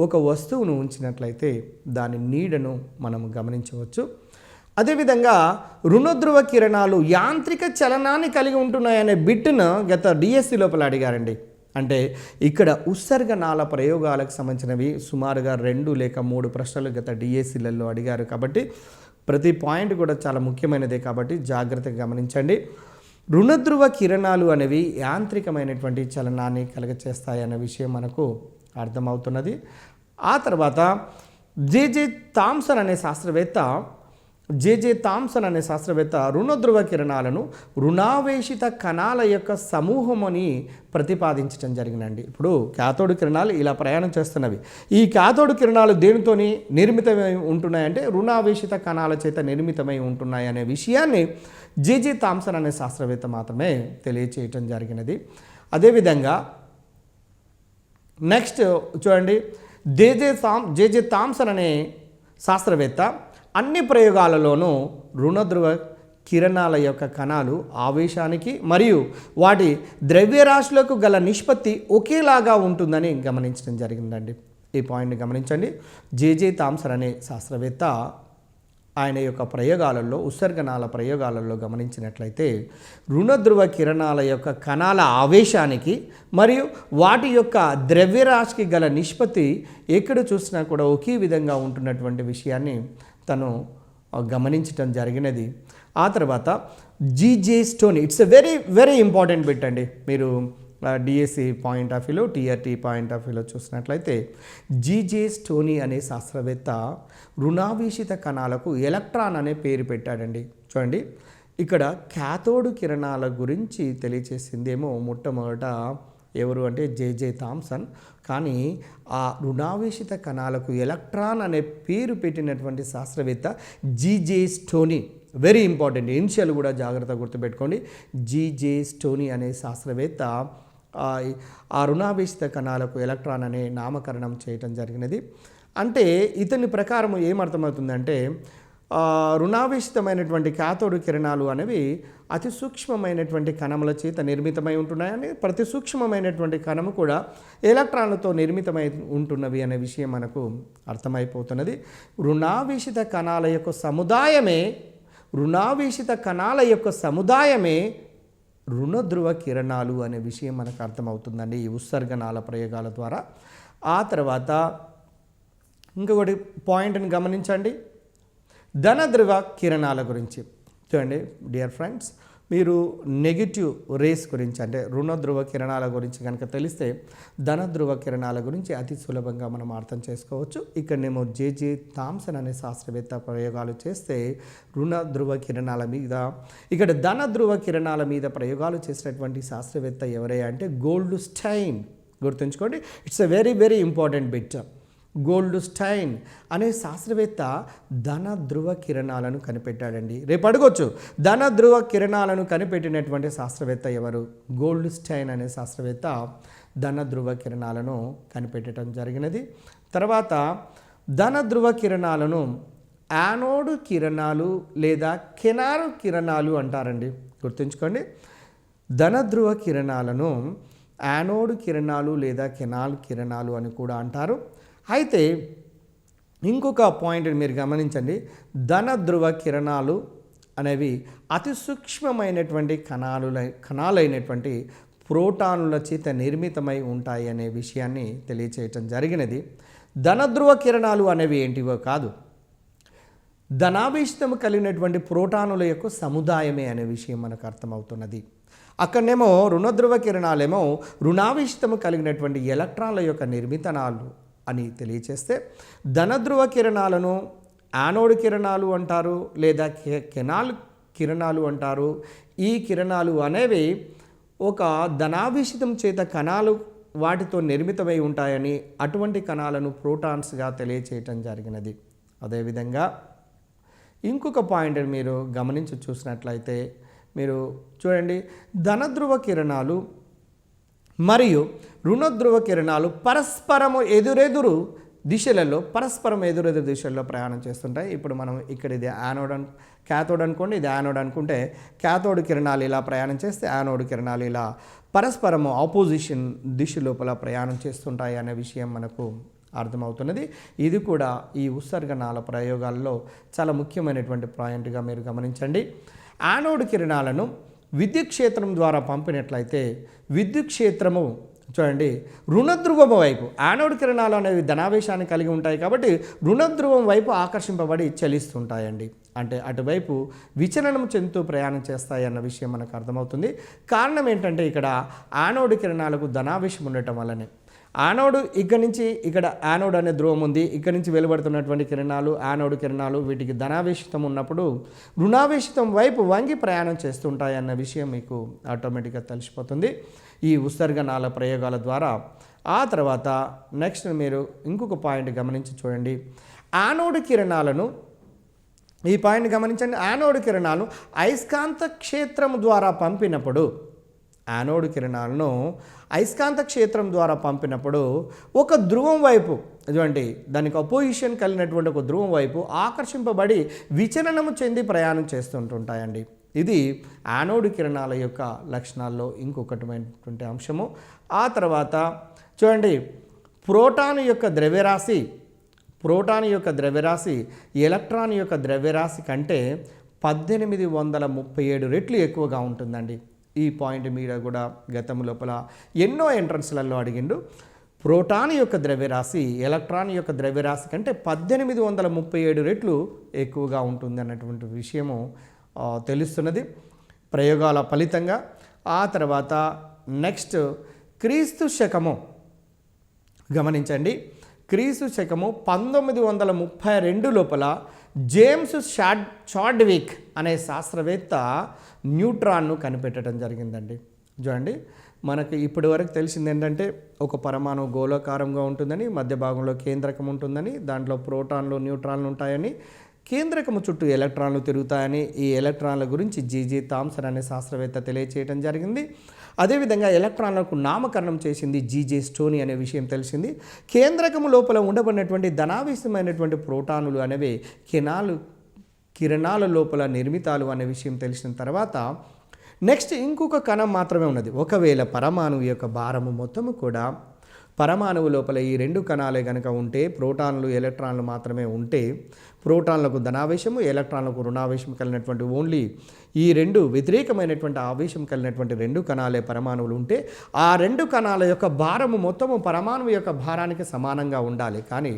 ఒక వస్తువును ఉంచినట్లయితే దాని నీడను మనం గమనించవచ్చు. అదేవిధంగా రుణ ధ్రువ కిరణాలు యాంత్రిక చలనాన్ని కలిగి ఉంటున్నాయనే బిట్ను గత డిఎస్సి లోపల అడిగారండి. అంటే ఇక్కడ ఉత్సర్గ నాళ ప్రయోగాలకు సంబంధించినవి సుమారుగా 2 లేక 3 ప్రశ్నలు గత డిఎస్సిలలో అడిగారు. కాబట్టి ప్రతి పాయింట్ కూడా చాలా ముఖ్యమైనదే కాబట్టి జాగ్రత్తగా గమనించండి. రుణ ధ్రువ కిరణాలు అనేవి యాంత్రికమైనటువంటి చలనాన్ని కలుగచేస్తాయనే విషయం మనకు అర్థమవుతున్నది. ఆ తర్వాత జేజే థామ్సన్ అనే శాస్త్రవేత్త రుణ ధ్రువ కిరణాలను రుణావేశిత కణాల యొక్క సమూహం అని ప్రతిపాదించడం జరిగిందండి. ఇప్పుడు క్యాథోడ్ కిరణాలు ఇలా ప్రయాణం చేస్తున్నవి. ఈ క్యాథోడ్ కిరణాలు దేనితోని నిర్మితమై ఉంటున్నాయంటే రుణావేశిత కణాల చేత నిర్మితమై ఉంటున్నాయి అనే విషయాన్ని జేజే థామ్సన్ అనే శాస్త్రవేత్త మాత్రమే తెలియచేయటం జరిగినది. అదేవిధంగా నెక్స్ట్ చూడండి, జేజే థామ్సన్ అనే శాస్త్రవేత్త అన్ని ప్రయోగాలలోనూ రుణ ధ్రువ కిరణాల యొక్క కణాలు ఆవేశానికి మరియు వాటి ద్రవ్యరాశులకు గల నిష్పత్తి ఒకేలాగా ఉంటుందని గమనించడం జరిగిందండి. ఈ పాయింట్ని గమనించండి. జేజే థామ్సన్ అనే శాస్త్రవేత్త ఆయన యొక్క ప్రయోగాలలో, ఉత్సర్గనాల ప్రయోగాలలో గమనించినట్లయితే రుణధ్రువ కిరణాల యొక్క కణాల ఆవేశానికి మరియు వాటి యొక్క ద్రవ్యరాశికి గల నిష్పత్తి ఎక్కడ చూసినా కూడా ఒకే విధంగా ఉంటున్నటువంటి విషయాన్ని తను గమనించటం జరిగినది. ఆ తర్వాత GJ stony, it's a very very important bit అండి. మీరు డిఎస్సి పాయింట్ ఆఫ్ వ్యూలో, టీఆర్టీ పాయింట్ ఆఫ్ వ్యూలో చూసినట్లయితే జీజే స్టోనీ అనే శాస్త్రవేత్త రుణావేశిత కణాలకు ఎలక్ట్రాన్ అనే పేరు పెట్టాడండి. చూడండి, ఇక్కడ క్యాథోడ్ కిరణాల గురించి తెలియచేసిందేమో మొట్టమొదట ఎవరు అంటే జేజే థామ్సన్. కానీ ఆ రుణావేశిత కణాలకు ఎలక్ట్రాన్ అనే పేరు పెట్టినటువంటి శాస్త్రవేత్త GJ stony. Very important, initial కూడా జాగ్రత్తగా గుర్తుపెట్టుకోండి. జీజే స్టోనీ అనే శాస్త్రవేత్త ఆ రుణావేశిత కణాలకు ఎలక్ట్రాన్ అనే నామకరణం చేయటం జరిగినది. అంటే ఇతని ప్రకారం ఏమర్థమవుతుందంటే రుణావేశితమైనటువంటి క్యాథోడ్ కిరణాలు అనేవి అతి సూక్ష్మమైనటువంటి కణముల చేత నిర్మితమై ఉంటున్నాయని, ప్రతి సూక్ష్మమైనటువంటి కణము కూడా ఎలక్ట్రాన్లతో నిర్మితమై ఉంటున్నవి అనే విషయం మనకు అర్థమైపోతున్నది. రుణావేశిత కణాల యొక్క సముదాయమే రుణధ్రువ కిరణాలు అనే విషయం మనకు అర్థమవుతుందండి ఈ ఉత్సర్గనాల ప్రయోగాల ద్వారా. ఆ తర్వాత ఇంకొకటి పాయింట్ని గమనించండి, ధనధ్రువ కిరణాల గురించి. చూడండి డియర్ ఫ్రెండ్స్, మీరు నెగిటివ్ రేస్ గురించి అంటే రుణధ్రువ కిరణాల గురించి కనుక తెలిస్తే ధనధ్రువ కిరణాల గురించి అతి సులభంగా మనం అర్థం చేసుకోవచ్చు. ఇక్కడనేమో జేజే థామ్సన్ అనే శాస్త్రవేత్త ప్రయోగాలు చేస్తే రుణధ్రువ కిరణాల మీద, ఇక్కడ ధనధ్రువ కిరణాల మీద ప్రయోగాలు చేసినటువంటి శాస్త్రవేత్త ఎవరయ్యా అంటే గోల్డ్ స్టైన్. గుర్తుంచుకోండి, it's a very very important bit. Gold stain అనే శాస్త్రవేత్త ధనధ్రువ కిరణాలను కనిపెట్టాడండి. రేపు అడగొచ్చు, ధనధ్రువ కిరణాలను కనిపెట్టినటువంటి శాస్త్రవేత్త ఎవరు? గోల్డ్ స్టైన్ అనే శాస్త్రవేత్త ధనధ్రువ కిరణాలను కనిపెట్టడం జరిగినది. తర్వాత ధనధ్రువ కిరణాలను యానోడ్ కిరణాలు లేదా కెనాల్ కిరణాలు అంటారండి. గుర్తుంచుకోండి, ధనధ్రువ కిరణాలను యానోడ్ కిరణాలు లేదా కెనాల్ కిరణాలు అని కూడా అంటారు. అయితే ఇంకొక పాయింట్ మీరు గమనించండి, ధనధ్రువ కిరణాలు అనేవి అతి సూక్ష్మమైనటువంటి కణాలైనటువంటి ప్రోటానుల చేత నిర్మితమై ఉంటాయి అనే విషయాన్ని తెలియచేయటం జరిగినది. ధనధ్రువ కిరణాలు అనేవి ఏంటివో కాదు, ధనావేశితము కలిగినటువంటి ప్రోటానుల యొక్క సముదాయమే అనే విషయం మనకు అర్థమవుతున్నది. అక్కడనేమో రుణధ్రువ కిరణాలేమో రుణావేశితము కలిగినటువంటి ఎలక్ట్రాన్ల యొక్క నిర్మితనాలు అని తెలియచేస్తే, ధనధ్రువ కిరణాలను యానోడ్ కిరణాలు అంటారు లేదా కెనాల్ కిరణాలు అంటారు. ఈ కిరణాలు అనేవి ఒక ధనావేశితం చేత కణాలు వాటితో నిర్మితమై ఉంటాయని, అటువంటి కణాలను ప్రోటాన్స్గా తెలియచేయటం జరిగినది. అదేవిధంగా ఇంకొక పాయింట్ మీరు గమనించి చూసినట్లయితే మీరు చూడండి, ధనధ్రువ కిరణాలు మరియు రుణధ్రువ కిరణాలు పరస్పరము ఎదురెదురు దిశలలో ప్రయాణం చేస్తుంటాయి. ఇప్పుడు మనం ఇక్కడ ఇది క్యాథోడ్ అనుకోండి, ఇది యానోడ్ అనుకుంటే క్యాథోడ్ కిరణాలు ఇలా ప్రయాణం చేస్తే యానోడ్ కిరణాలు ఇలా పరస్పరము ఆపోజిషన్ దిశ లోపల ప్రయాణం చేస్తుంటాయి అనే విషయం మనకు అర్థమవుతున్నది. ఇది కూడా ఈ ఉత్సర్గనాల ప్రయోగాల్లో చాలా ముఖ్యమైనటువంటి పాయింట్గా మీరు గమనించండి. యానోడ్ కిరణాలను విద్యుత్ క్షేత్రం ద్వారా పంపినట్లయితే విద్యుత్ క్షేత్రము చూడండి రుణధ్రువం వైపు, యానోడ్ కిరణాలు అనేవి ధనావేశాన్ని కలిగి ఉంటాయి కాబట్టి రుణధ్రువం వైపు ఆకర్షింపబడి చలిస్తుంటాయండి. అంటే అటువైపు విచలనం చెందుతూ ప్రయాణం చేస్తాయి అన్న విషయం మనకు అర్థమవుతుంది. కారణం ఏంటంటే ఇక్కడ యానోడ్ కిరణాలకు ధనావేశం ఉండటం వల్లనే. యానోడ్ ఇక్కడ యానోడ్ అనే ధ్రువం ఉంది, ఇక్కడి నుంచి వెలువడుతున్నటువంటి కిరణాలు యానోడ్ కిరణాలు, వీటికి ధనావేశితం ఉన్నప్పుడు రుణావేశితం వైపు వంగి ప్రయాణం చేస్తుంటాయి అన్న విషయం మీకు ఆటోమేటిక్గా తెలిసిపోతుంది ఈ ఉత్సర్గనాల ప్రయోగాల ద్వారా. ఆ తర్వాత నెక్స్ట్ మీరు ఇంకొక పాయింట్ గమనించి చూడండి, యానోడ్ కిరణాలను, ఈ పాయింట్ గమనించండి, యానోడ్ కిరణాలు అయస్కాంత క్షేత్రం ద్వారా పంపినప్పుడు యానోడ్ కిరణాలను అయస్కాంత క్షేత్రం ద్వారా పంపినప్పుడు ఒక ధ్రువం వైపు చూడండి దానికి అపోజిషన్ కలిగినటువంటి ఒక ధ్రువం వైపు ఆకర్షింపబడి విచలనము చెంది ప్రయాణం చేస్తుంటుంటాయండి. ఇది యానోడ్ కిరణాల యొక్క లక్షణాల్లో ఇంకొకటిమైనటువంటి అంశము. ఆ తర్వాత చూడండి ప్రోటాన్ యొక్క ద్రవ్యరాశి ఎలక్ట్రాన్ యొక్క ద్రవ్యరాశి కంటే 1837 రెట్లు ఎక్కువగా ఉంటుందండి. ఈ పాయింట్ మీద కూడా గతం లోపల ఎన్నో ఎంట్రన్స్లలో అడిగిండు. ప్రోటాన్ యొక్క ద్రవ్యరాశి ఎలక్ట్రాన్ యొక్క ద్రవ్యరాశి కంటే 1837 రెట్లు ఎక్కువగా ఉంటుంది అన్నటువంటి విషయము తెలుస్తున్నది ప్రయోగాల ఫలితంగా. ఆ తర్వాత నెక్స్ట్ క్రీస్తు శకము గమనించండి. క్రీస్తు శకము 1932 లోపల జేమ్స్ చాడ్విక్ అనే శాస్త్రవేత్త న్యూట్రాన్ను కనిపెట్టడం జరిగిందండి. చూడండి మనకి ఇప్పటి వరకు తెలిసింది ఏంటంటే ఒక పరమాణు గోళాకారంగా ఉంటుందని, మధ్య భాగంలో కేంద్రకం ఉంటుందని, దాంట్లో ప్రోటాన్లు న్యూట్రాన్లు ఉంటాయని, కేంద్రకము చుట్టూ ఎలక్ట్రాన్లు తిరుగుతాయని, ఈ ఎలక్ట్రాన్ల గురించి జీజీ థామ్సన్ అనే శాస్త్రవేత్త తెలియచేయడం జరిగింది. అదేవిధంగా ఎలక్ట్రాన్లకు నామకరణం చేసింది జీజే స్టోనీ అనే విషయం తెలిసింది. కేంద్రకము లోపల ఉండబడినటువంటి ధనావేశమైనటువంటి ప్రోటానులు అనేవి కిరణాల లోపల నిర్మితాలు అనే విషయం తెలిసిన తర్వాత నెక్స్ట్ ఇంకొక కణం మాత్రమే ఉన్నది. ఒకవేళ పరమాణువు యొక్క భారము మొత్తము కూడా పరమాణువు లోపల ఈ రెండు కణాలే కనుక ఉంటే, ప్రోటాన్లు ఎలక్ట్రాన్లు మాత్రమే ఉంటే, ప్రోటాన్లకు ధనావేశము ఎలక్ట్రాన్లకు రుణావేశం కలిగినటువంటి ఓన్లీ ఈ రెండు వ్యతిరేకమైనటువంటి ఆవేశం కలిగినటువంటి రెండు కణాలే పరమాణువులు ఉంటే, ఆ రెండు కణాల యొక్క భారము మొత్తము పరమాణువు యొక్క భారానికి సమానంగా ఉండాలి. కానీ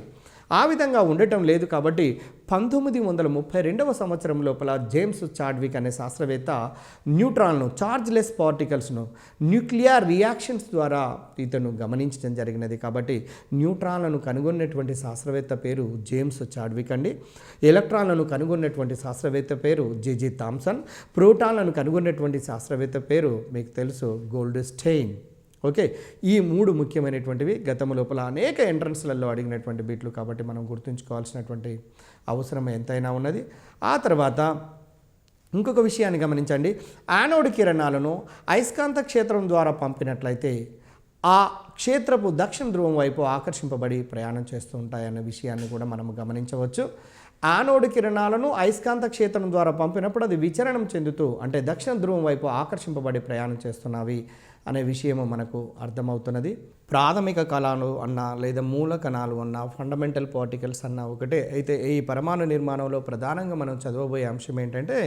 ఆ విధంగా ఉండటం లేదు. కాబట్టి 1932వ సంవత్సరం లోపల జేమ్స్ చాడ్విక్ అనే శాస్త్రవేత్త న్యూట్రాన్ను చార్జ్లెస్ పార్టికల్స్ను న్యూక్లియర్ రియాక్షన్స్ ద్వారా ఇతను గమనించడం జరిగినది. కాబట్టి న్యూట్రాన్లను కనుగొన్నటువంటి శాస్త్రవేత్త పేరు జేమ్స్ చాడ్విక్ అండి. ఎలక్ట్రాన్లను కనుగొన్నటువంటి శాస్త్రవేత్త పేరు జీజీ థామ్సన్. ప్రోటాన్లను కనుగొన్నటువంటి శాస్త్రవేత్త పేరు మీకు తెలుసు గోల్డ్స్టెయిన్. ఓకే, ఈ మూడు ముఖ్యమైనటువంటివి గతం లోపల అనేక ఎంట్రన్స్లలో అడిగినటువంటి బిట్లు. కాబట్టి మనం గుర్తుంచుకోవాల్సినటువంటి అవసరం ఎంతైనా ఉన్నది. ఆ తర్వాత ఇంకొక విషయాన్ని గమనించండి. యానోడ్ కిరణాలను అయస్కాంత క్షేత్రం ద్వారా పంపినట్లయితే ఆ క్షేత్రపు దక్షిణ ధ్రువం వైపు ఆకర్షింపబడి ప్రయాణం చేస్తూ ఉంటాయన్న విషయాన్ని కూడా మనం గమనించవచ్చు. యానోడ్ కిరణాలను అయస్కాంత క్షేత్రం ద్వారా పంపినప్పుడు అది విచలనం చెందుతూ అంటే దక్షిణ ధ్రువం వైపు ఆకర్షింపబడి ప్రయాణం చేస్తున్నవి అనే విషయము మనకు అర్థమవుతున్నది. ప్రాథమిక కణాలు అన్నా లేదా మూల కణాలు అన్నా ఫండమెంటల్ పార్టికల్స్ అన్నా ఒకటే. అయితే ఈ పరమాణు నిర్మాణంలో ప్రధానంగా మనం చదవబోయే అంశం ఏంటంటే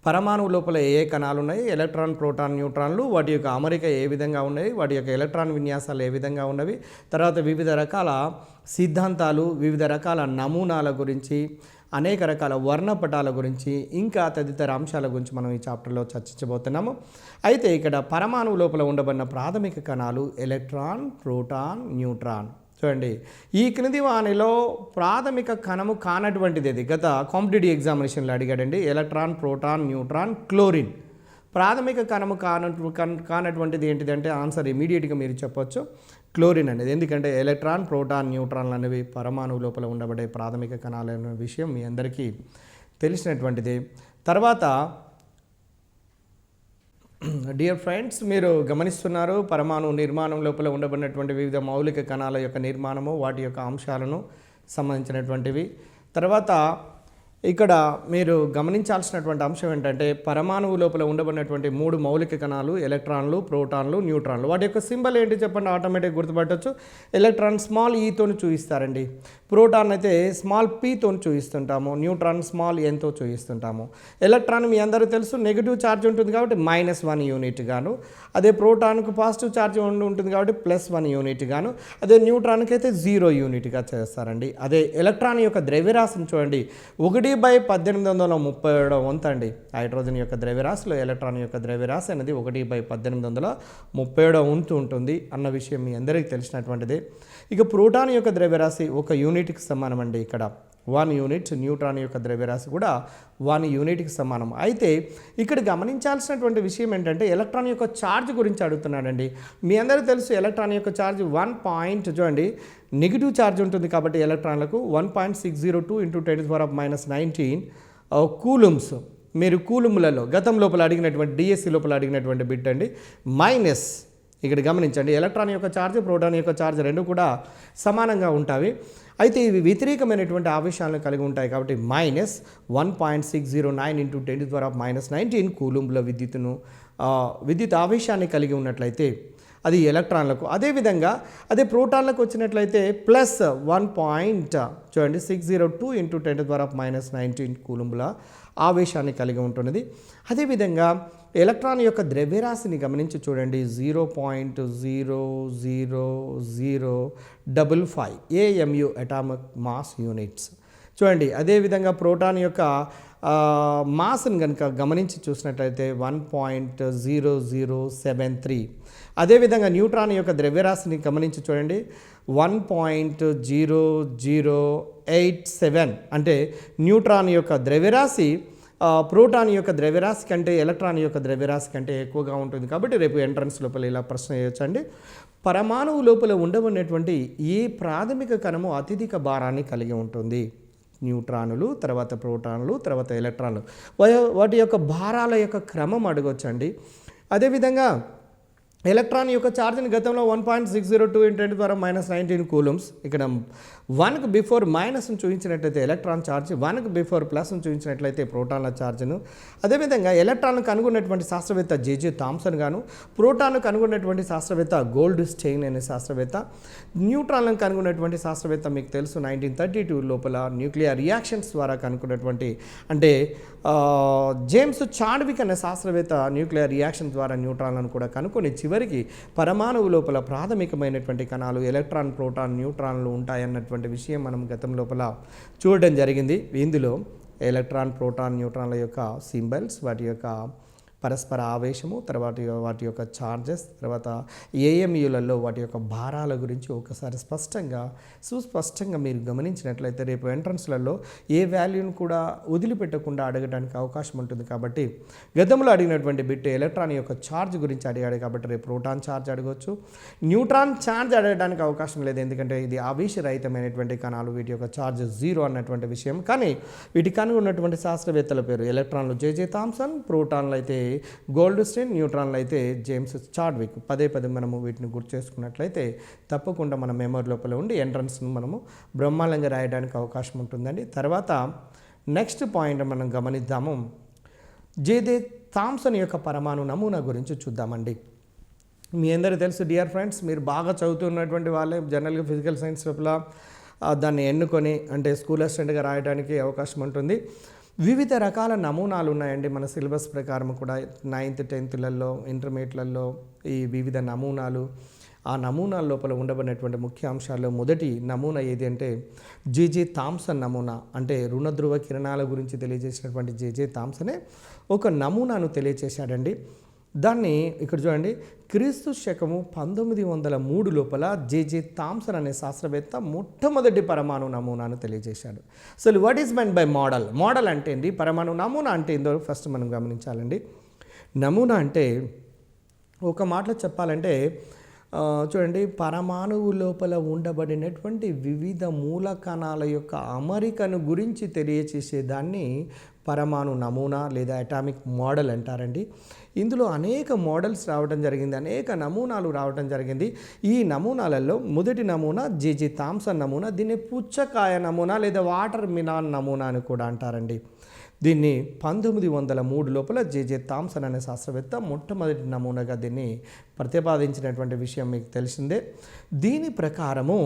పరమాణువు లోపల ఏ కణాలు ఉన్నాయి, ఎలక్ట్రాన్ ప్రోటాన్ న్యూట్రాన్లు వాటి యొక్క అమరిక ఏ విధంగా ఉన్నాయి, వాటి యొక్క ఎలక్ట్రాన్ విన్యాసాలు ఏ విధంగా ఉన్నవి, తర్వాత వివిధ రకాల సిద్ధాంతాలు, వివిధ రకాల నమూనాల గురించి, అనేక రకాల వర్ణపటాల గురించి ఇంకా తదితర అంశాల గురించి మనం ఈ చాప్టర్లో చర్చించబోతున్నాము. అయితే ఇక్కడ పరమాణువు లోపల ఉండబడిన ప్రాథమిక కణాలు ఎలక్ట్రాన్, ప్రోటాన్, న్యూట్రాన్. చూడండి ఈ క్రింది వానిలో ప్రాథమిక కణము కానటువంటిది ఇది. గత కాంపిటేటివ్ ఎగ్జామినేషన్లో అడిగాడండి. Electron, proton, neutron, chlorine. ప్రాథమిక కణము కానటువంటిది ఏంటిదంటే ఆన్సర్ ఇమీడియట్గా మీరు చెప్పొచ్చు క్లోరిన్ అనేది. ఎందుకంటే ఎలక్ట్రాన్, ప్రోటాన్, న్యూట్రాన్లు అనేవి పరమాణువు లోపల ఉండబడే ప్రాథమిక కణాలు అనే విషయం మీ అందరికీ తెలిసినటువంటిది. తర్వాత డియర్ ఫ్రెండ్స్, మీరు గమనిస్తున్నారు పరమాణు నిర్మాణం లోపల ఉండబడినటువంటి వివిధ మౌలిక కణాల యొక్క నిర్మాణము, వాటి యొక్క అంశాలను సంబంధించినటువంటివి. తర్వాత ఇక్కడ మీరు గమనించాల్సినటువంటి అంశం ఏంటంటే పరమాణువు లోపల ఉండబడినటువంటి మూడు మౌలిక కణాలు ఎలక్ట్రాన్లు, ప్రోటాన్లు, న్యూట్రాన్లు. వాటి యొక్క సింబల్ ఏంటి చెప్పండి, ఆటోమేటిక్ గుర్తుపట్టవచ్చు. ఎలక్ట్రాన్ స్మాల్ ఈతోని చూపిస్తారండి, ప్రోటాన్ అయితే స్మాల్ పీతోని చూపిస్తుంటాము, న్యూట్రాన్ స్మాల్ ఎన్తో చూపిస్తుంటాము. ఎలక్ట్రాన్ మీ అందరూ తెలుసు నెగిటివ్ ఛార్జ్ ఉంటుంది కాబట్టి -1 యూనిట్ గాను, అదే ప్రోటాన్కు పాజిటివ్ ఛార్జ్ ఉంటుంది కాబట్టి +1 యూనిట్ గాను, అదే న్యూట్రాన్కి అయితే 0 యూనిట్గా చేస్తారండి. అదే ఎలక్ట్రాన్ యొక్క ద్రవ్యరాశిని చూడండి 1/1837 వంతు అండి. హైడ్రోజన్ యొక్క ద్రవ్యరాశిలో ఎలక్ట్రాన్ యొక్క ద్రవ్యరాశి అనేది 1/1837 వంతు ఉంటుంది అన్న విషయం మీ అందరికీ తెలిసినటువంటిదే. ఇక ప్రోటాన్ యొక్క ద్రవ్యరాశి 1 యూనిట్కి సమానం అండి. ఇక్కడ 1 యూనిట్. న్యూట్రాన్ యొక్క ద్రవ్యరాశి కూడా 1 యూనిట్కి సమానం. అయితే ఇక్కడ గమనించాల్సినటువంటి విషయం ఏంటంటే ఎలక్ట్రాన్ యొక్క ఛార్జ్ గురించి అడుగుతున్నాడండి. మీ అందరికీ తెలుసు ఎలక్ట్రాన్ యొక్క ఛార్జ్ 1 చూడండి నెగిటివ్ ఛార్జ్ ఉంటుంది కాబట్టి ఎలక్ట్రాన్లకు 1.602 × 10⁻⁻19 కూలుమ్స్ మీరు కూలుములలో గతం లోపల అడిగినటువంటి డిఎస్సి లోపల అడిగినటువంటి బిట్ అండి. మైనస్ ఇక్కడ గమనించండి, ఎలక్ట్రాన్ యొక్క ఛార్జ్ ప్రోటాన్ యొక్క ఛార్జ్ రెండు కూడా సమానంగా ఉంటాయి. అయితే ఇవి వ్యతిరేకమైనటువంటి ఆవేశాలను కలిగి ఉంటాయి కాబట్టి మైనస్ 1.609 ఇంటూ 10⁻⁻19 కూలుంబుల విద్యుత్ ఆవేశాన్ని కలిగి ఉన్నట్లయితే అది ఎలక్ట్రాన్లకు. అదేవిధంగా అదే ప్రోటాన్లకు వచ్చినట్లయితే ప్లస్ 1.602 ఇంటూ 10⁻⁻19 కూలుంబుల ఆవేశాన్ని కలిగి ఉంటున్నది. అదేవిధంగా ఎలక్ట్రాన్ యొక్క ద్రవ్యరాశిని గమనించి చూడండి, 0.00055 AMU అటామిక్ మాస్ యూనిట్స్. చూడండి అదేవిధంగా ప్రోటాన్ యొక్క మాస్ని కనుక గమనించి చూసినట్లయితే 1.0073. అదేవిధంగా న్యూట్రాన్ యొక్క ద్రవ్యరాశిని గమనించి చూడండి 1.0087. అంటే న్యూట్రాన్ యొక్క ద్రవ్యరాశి ప్రోటాన్ యొక్క ద్రవ్యరాశి కంటే ఎలక్ట్రాన్ యొక్క ద్రవ్యరాశి కంటే ఎక్కువగా ఉంటుంది. కాబట్టి రేపు ఎంట్రన్స్ లోపల ఇలా ప్రశ్న చేయొచ్చండి, పరమాణువు లోపల ఉండబడినటువంటి ఏ ప్రాథమిక కణము అత్యధిక భారాన్ని కలిగి ఉంటుంది? న్యూట్రానులు, తర్వాత ప్రోటాన్లు, తర్వాత ఎలక్ట్రాన్లు. వాటి యొక్క భారాల యొక్క క్రమం అడగొచ్చండి. అదేవిధంగా ఎలక్ట్రాన్ యొక్క ఛార్జ్ని గతంలో 1.602 ఇంటూ 10⁻⁻19 కూలమ్స్. ఇక్కడ 1కు బిఫోర్ మైనస్ను చూపించినట్లయితే ఎలక్ట్రాన్ ఛార్జ్, 1కు బిఫోర్ ప్లస్ను చూపించినట్లయితే ప్రోటాన్ల ఛార్జ్ను. అదేవిధంగా ఎలక్ట్రాన్ను కనుగొన్నటువంటి శాస్త్రవేత్త జేజే థామ్సన్ గాను, ప్రోటాన్ను కనుగొన్నటువంటి శాస్త్రవేత్త గోల్డ్ స్టెయిన్ అనే శాస్త్రవేత్త, న్యూట్రాన్లను కనుగొన్నటువంటి శాస్త్రవేత్త మీకు తెలుసు 1932 లోపల న్యూక్లియర్ రియాక్షన్స్ ద్వారా కనుక్కున్నటువంటి, అంటే జేమ్స్ చాడ్విక్ అనే శాస్త్రవేత్త న్యూక్లియర్ రియాక్షన్ ద్వారా న్యూట్రాన్లను కూడా కనుక్కొని చివరికి పరమాణువు లోపల ప్రాథమికమైనటువంటి కణాలు ఎలక్ట్రాన్, ప్రోటాన్, న్యూట్రాన్లు ఉంటాయన్నటువంటి విషయం మనం గతం లోపల చూడడం జరిగింది. ఇందులో ఎలక్ట్రాన్, ప్రోటాన్, న్యూట్రాన్ల యొక్క సింబల్స్, వాటి యొక్క పరస్పర ఆవేశము, తర్వాత వాటి యొక్క ఛార్జెస్, తర్వాత ఏఎంయులలో వాటి యొక్క భారాల గురించి ఒకసారి సుస్పష్టంగా మీరు గమనించినట్లయితే రేపు ఎంట్రన్స్లలో ఏ వాల్యూను కూడా వదిలిపెట్టకుండా అడగడానికి అవకాశం ఉంటుంది. కాబట్టి గతంలో అడిగినటువంటి బిట్ ఎలక్ట్రాన్ యొక్క ఛార్జ్ గురించి అడిగాడు కాబట్టి రేపు ప్రోటాన్ ఛార్జ్ అడగవచ్చు. న్యూట్రాన్ ఛార్జ్ అడగడానికి అవకాశం లేదు, ఎందుకంటే ఇది ఆవేశరహితమైనటువంటి కణాలు, వీటి యొక్క ఛార్జ్ 0 అన్నటువంటి విషయం. కానీ వీటి కనుగొన్నటువంటి శాస్త్రవేత్తల పేరు ఎలక్ట్రాన్లు జేజే థామ్సన్, ప్రోటాన్లు అయితే గోల్డ్ స్టెయిన్, న్యూట్రాన్లు అయితే జేమ్స్ చాడ్విక్. పదే మనము వీటిని గుర్తు చేసుకున్నట్లయితే తప్పకుండా మన మెమరీ లోపల ఉండి ఎంట్రన్స్ను మనము బ్రహ్మాండంగా రాయడానికి అవకాశం ఉంటుందండి. తర్వాత నెక్స్ట్ పాయింట్ మనం గమనిద్దాము, జేజే థామ్సన్ యొక్క పరమాణు నమూనా గురించి చూద్దామండి. మీ అందరికీ తెలుసు డియర్ ఫ్రెండ్స్, మీరు బాగా చదువుతున్నటువంటి వాళ్ళే జనరల్గా ఫిజికల్ సైన్స్ లోపల దాన్ని ఎన్నుకొని అంటే స్కూల్ అసిస్టెంట్గా రాయడానికి అవకాశం ఉంటుంది. వివిధ రకాల నమూనాలు ఉన్నాయండి మన సిలబస్ ప్రకారం కూడా. 9th 10thలలో, ఇంటర్మీడియట్లలో ఈ వివిధ నమూనాలు, ఆ నమూనాల లోపల ఉండబడినటువంటి ముఖ్య అంశాల్లో మొదటి నమూనా ఏది అంటే జేజే థామ్సన్ నమూనా. అంటే రుణధ్రువ కిరణాల గురించి తెలియజేసినటువంటి జేజే థామ్సనే ఒక నమూనాను తెలియజేశాడండి. దాన్ని ఇక్కడ చూడండి, క్రీస్తు శకము 1903 లోపల జేజే థామ్సన్ అనే శాస్త్రవేత్త మొట్టమొదటి పరమాణు నమూనాను తెలియజేశాడు. So what is mind by model? Model అంటే ఏంటి, పరమాణు నమూనా అంటే ఏందో ఫస్ట్ మనం గమనించాలండి. నమూనా అంటే ఒక మాటలో చెప్పాలంటే చూడండి, పరమాణువు లోపల ఉండబడినటువంటి వివిధ మూలకణాల యొక్క అమరికను గురించి తెలియచేసేదాన్ని పరమాణు నమూనా లేదా అటామిక్ మోడల్ అంటారండి. ఇందులో అనేక మోడల్స్ రావడం జరిగింది, అనేక నమూనాలు రావడం జరిగింది. ఈ నమూనాలలో మొదటి నమూనా జేజే థామ్సన్ నమూనా. దీన్ని పుచ్చకాయ నమూనా లేదా వాటర్ మిలాన్ నమూనా అని కూడా అంటారండి. దీన్ని 1903 లోపల జేజే థామ్సన్ అనే శాస్త్రవేత్త మొట్టమొదటి నమూనాగా దీన్ని ప్రతిపాదించినటువంటి విషయం మీకు తెలిసిందే. దీని ప్రకారము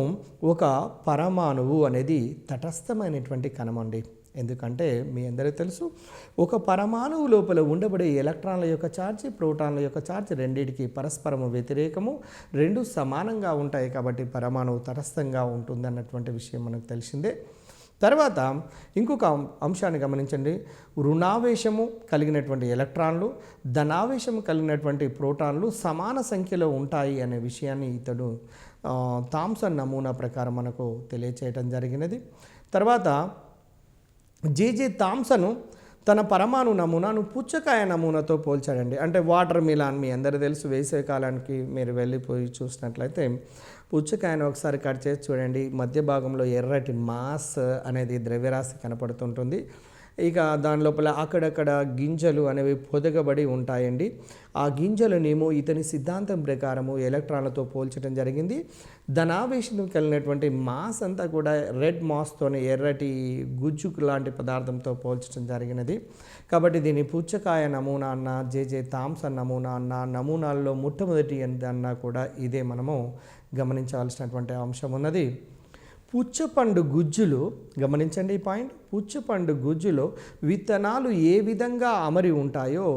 ఒక పరమాణువు అనేది తటస్థమైనటువంటి కణం అండి. ఎందుకంటే మీ అందరికీ తెలుసు, ఒక పరమాణువు లోపల ఉండబడే ఎలక్ట్రాన్ల యొక్క ఛార్జ్, ప్రోటాన్ల యొక్క ఛార్జ్ రెండింటికి పరస్పరము వ్యతిరేకము, రెండు సమానంగా ఉంటాయి. కాబట్టి పరమాణువు తటస్థంగా ఉంటుంది అన్నటువంటి విషయం మనకు తెలిసిందే. తర్వాత ఇంకొక అంశాన్ని గమనించండి, రుణావేశము కలిగినటువంటి ఎలక్ట్రాన్లు, ధనావేశము కలిగినటువంటి ప్రోటాన్లు సమాన సంఖ్యలో ఉంటాయి అనే విషయాన్ని ఇతడు థామ్సన్ నమూనా ప్రకారం మనకు తెలియచేయటం జరిగినది. తర్వాత జేజే థామ్సన్ తన పరమాణు నమూనాను పుచ్చకాయ నమూనాతో పోల్చాడండి. అంటే వాటర్ మిలాన్ మీ అందరూ తెలుసు, వేసవి కాలానికి మీరు వెళ్ళిపోయి చూసినట్లయితే పుచ్చకాయను ఒకసారి కట్ చేసి చూడండి, మధ్య భాగంలో ఎర్రటి మాస్ అనేది ద్రవ్యరాశి కనపడుతుంటుంది. ఇక దాని లోపల అక్కడక్కడ గింజలు అనేవి పొదగబడి ఉంటాయండి. ఆ గింజలనేమో ఇతని సిద్ధాంతం ప్రకారము ఎలక్ట్రాన్లతో పోల్చడం జరిగింది. ధనావేశం కలిగినటువంటి మాస్ అంతా కూడా రెడ్ మాస్తోనే ఎర్రటి గుజ్జు లాంటి పదార్థంతో పోల్చడం జరిగినది. కాబట్టి దీన్ని పుచ్చకాయ నమూనా అన్న, జేజే థామ్సన్ నమూనా అన్న, నమూనాల్లో మొట్టమొదటి అన్నా కూడా ఇదే మనము గమనించాల్సినటువంటి అంశం ఉన్నది. పుచ్చపండు గుజ్జులో గమనించండి ఈ పాయింట్. పుచ్చపండు గుజ్జులో విత్తనాలు ఏ విధంగా అమరి ఉంటాయో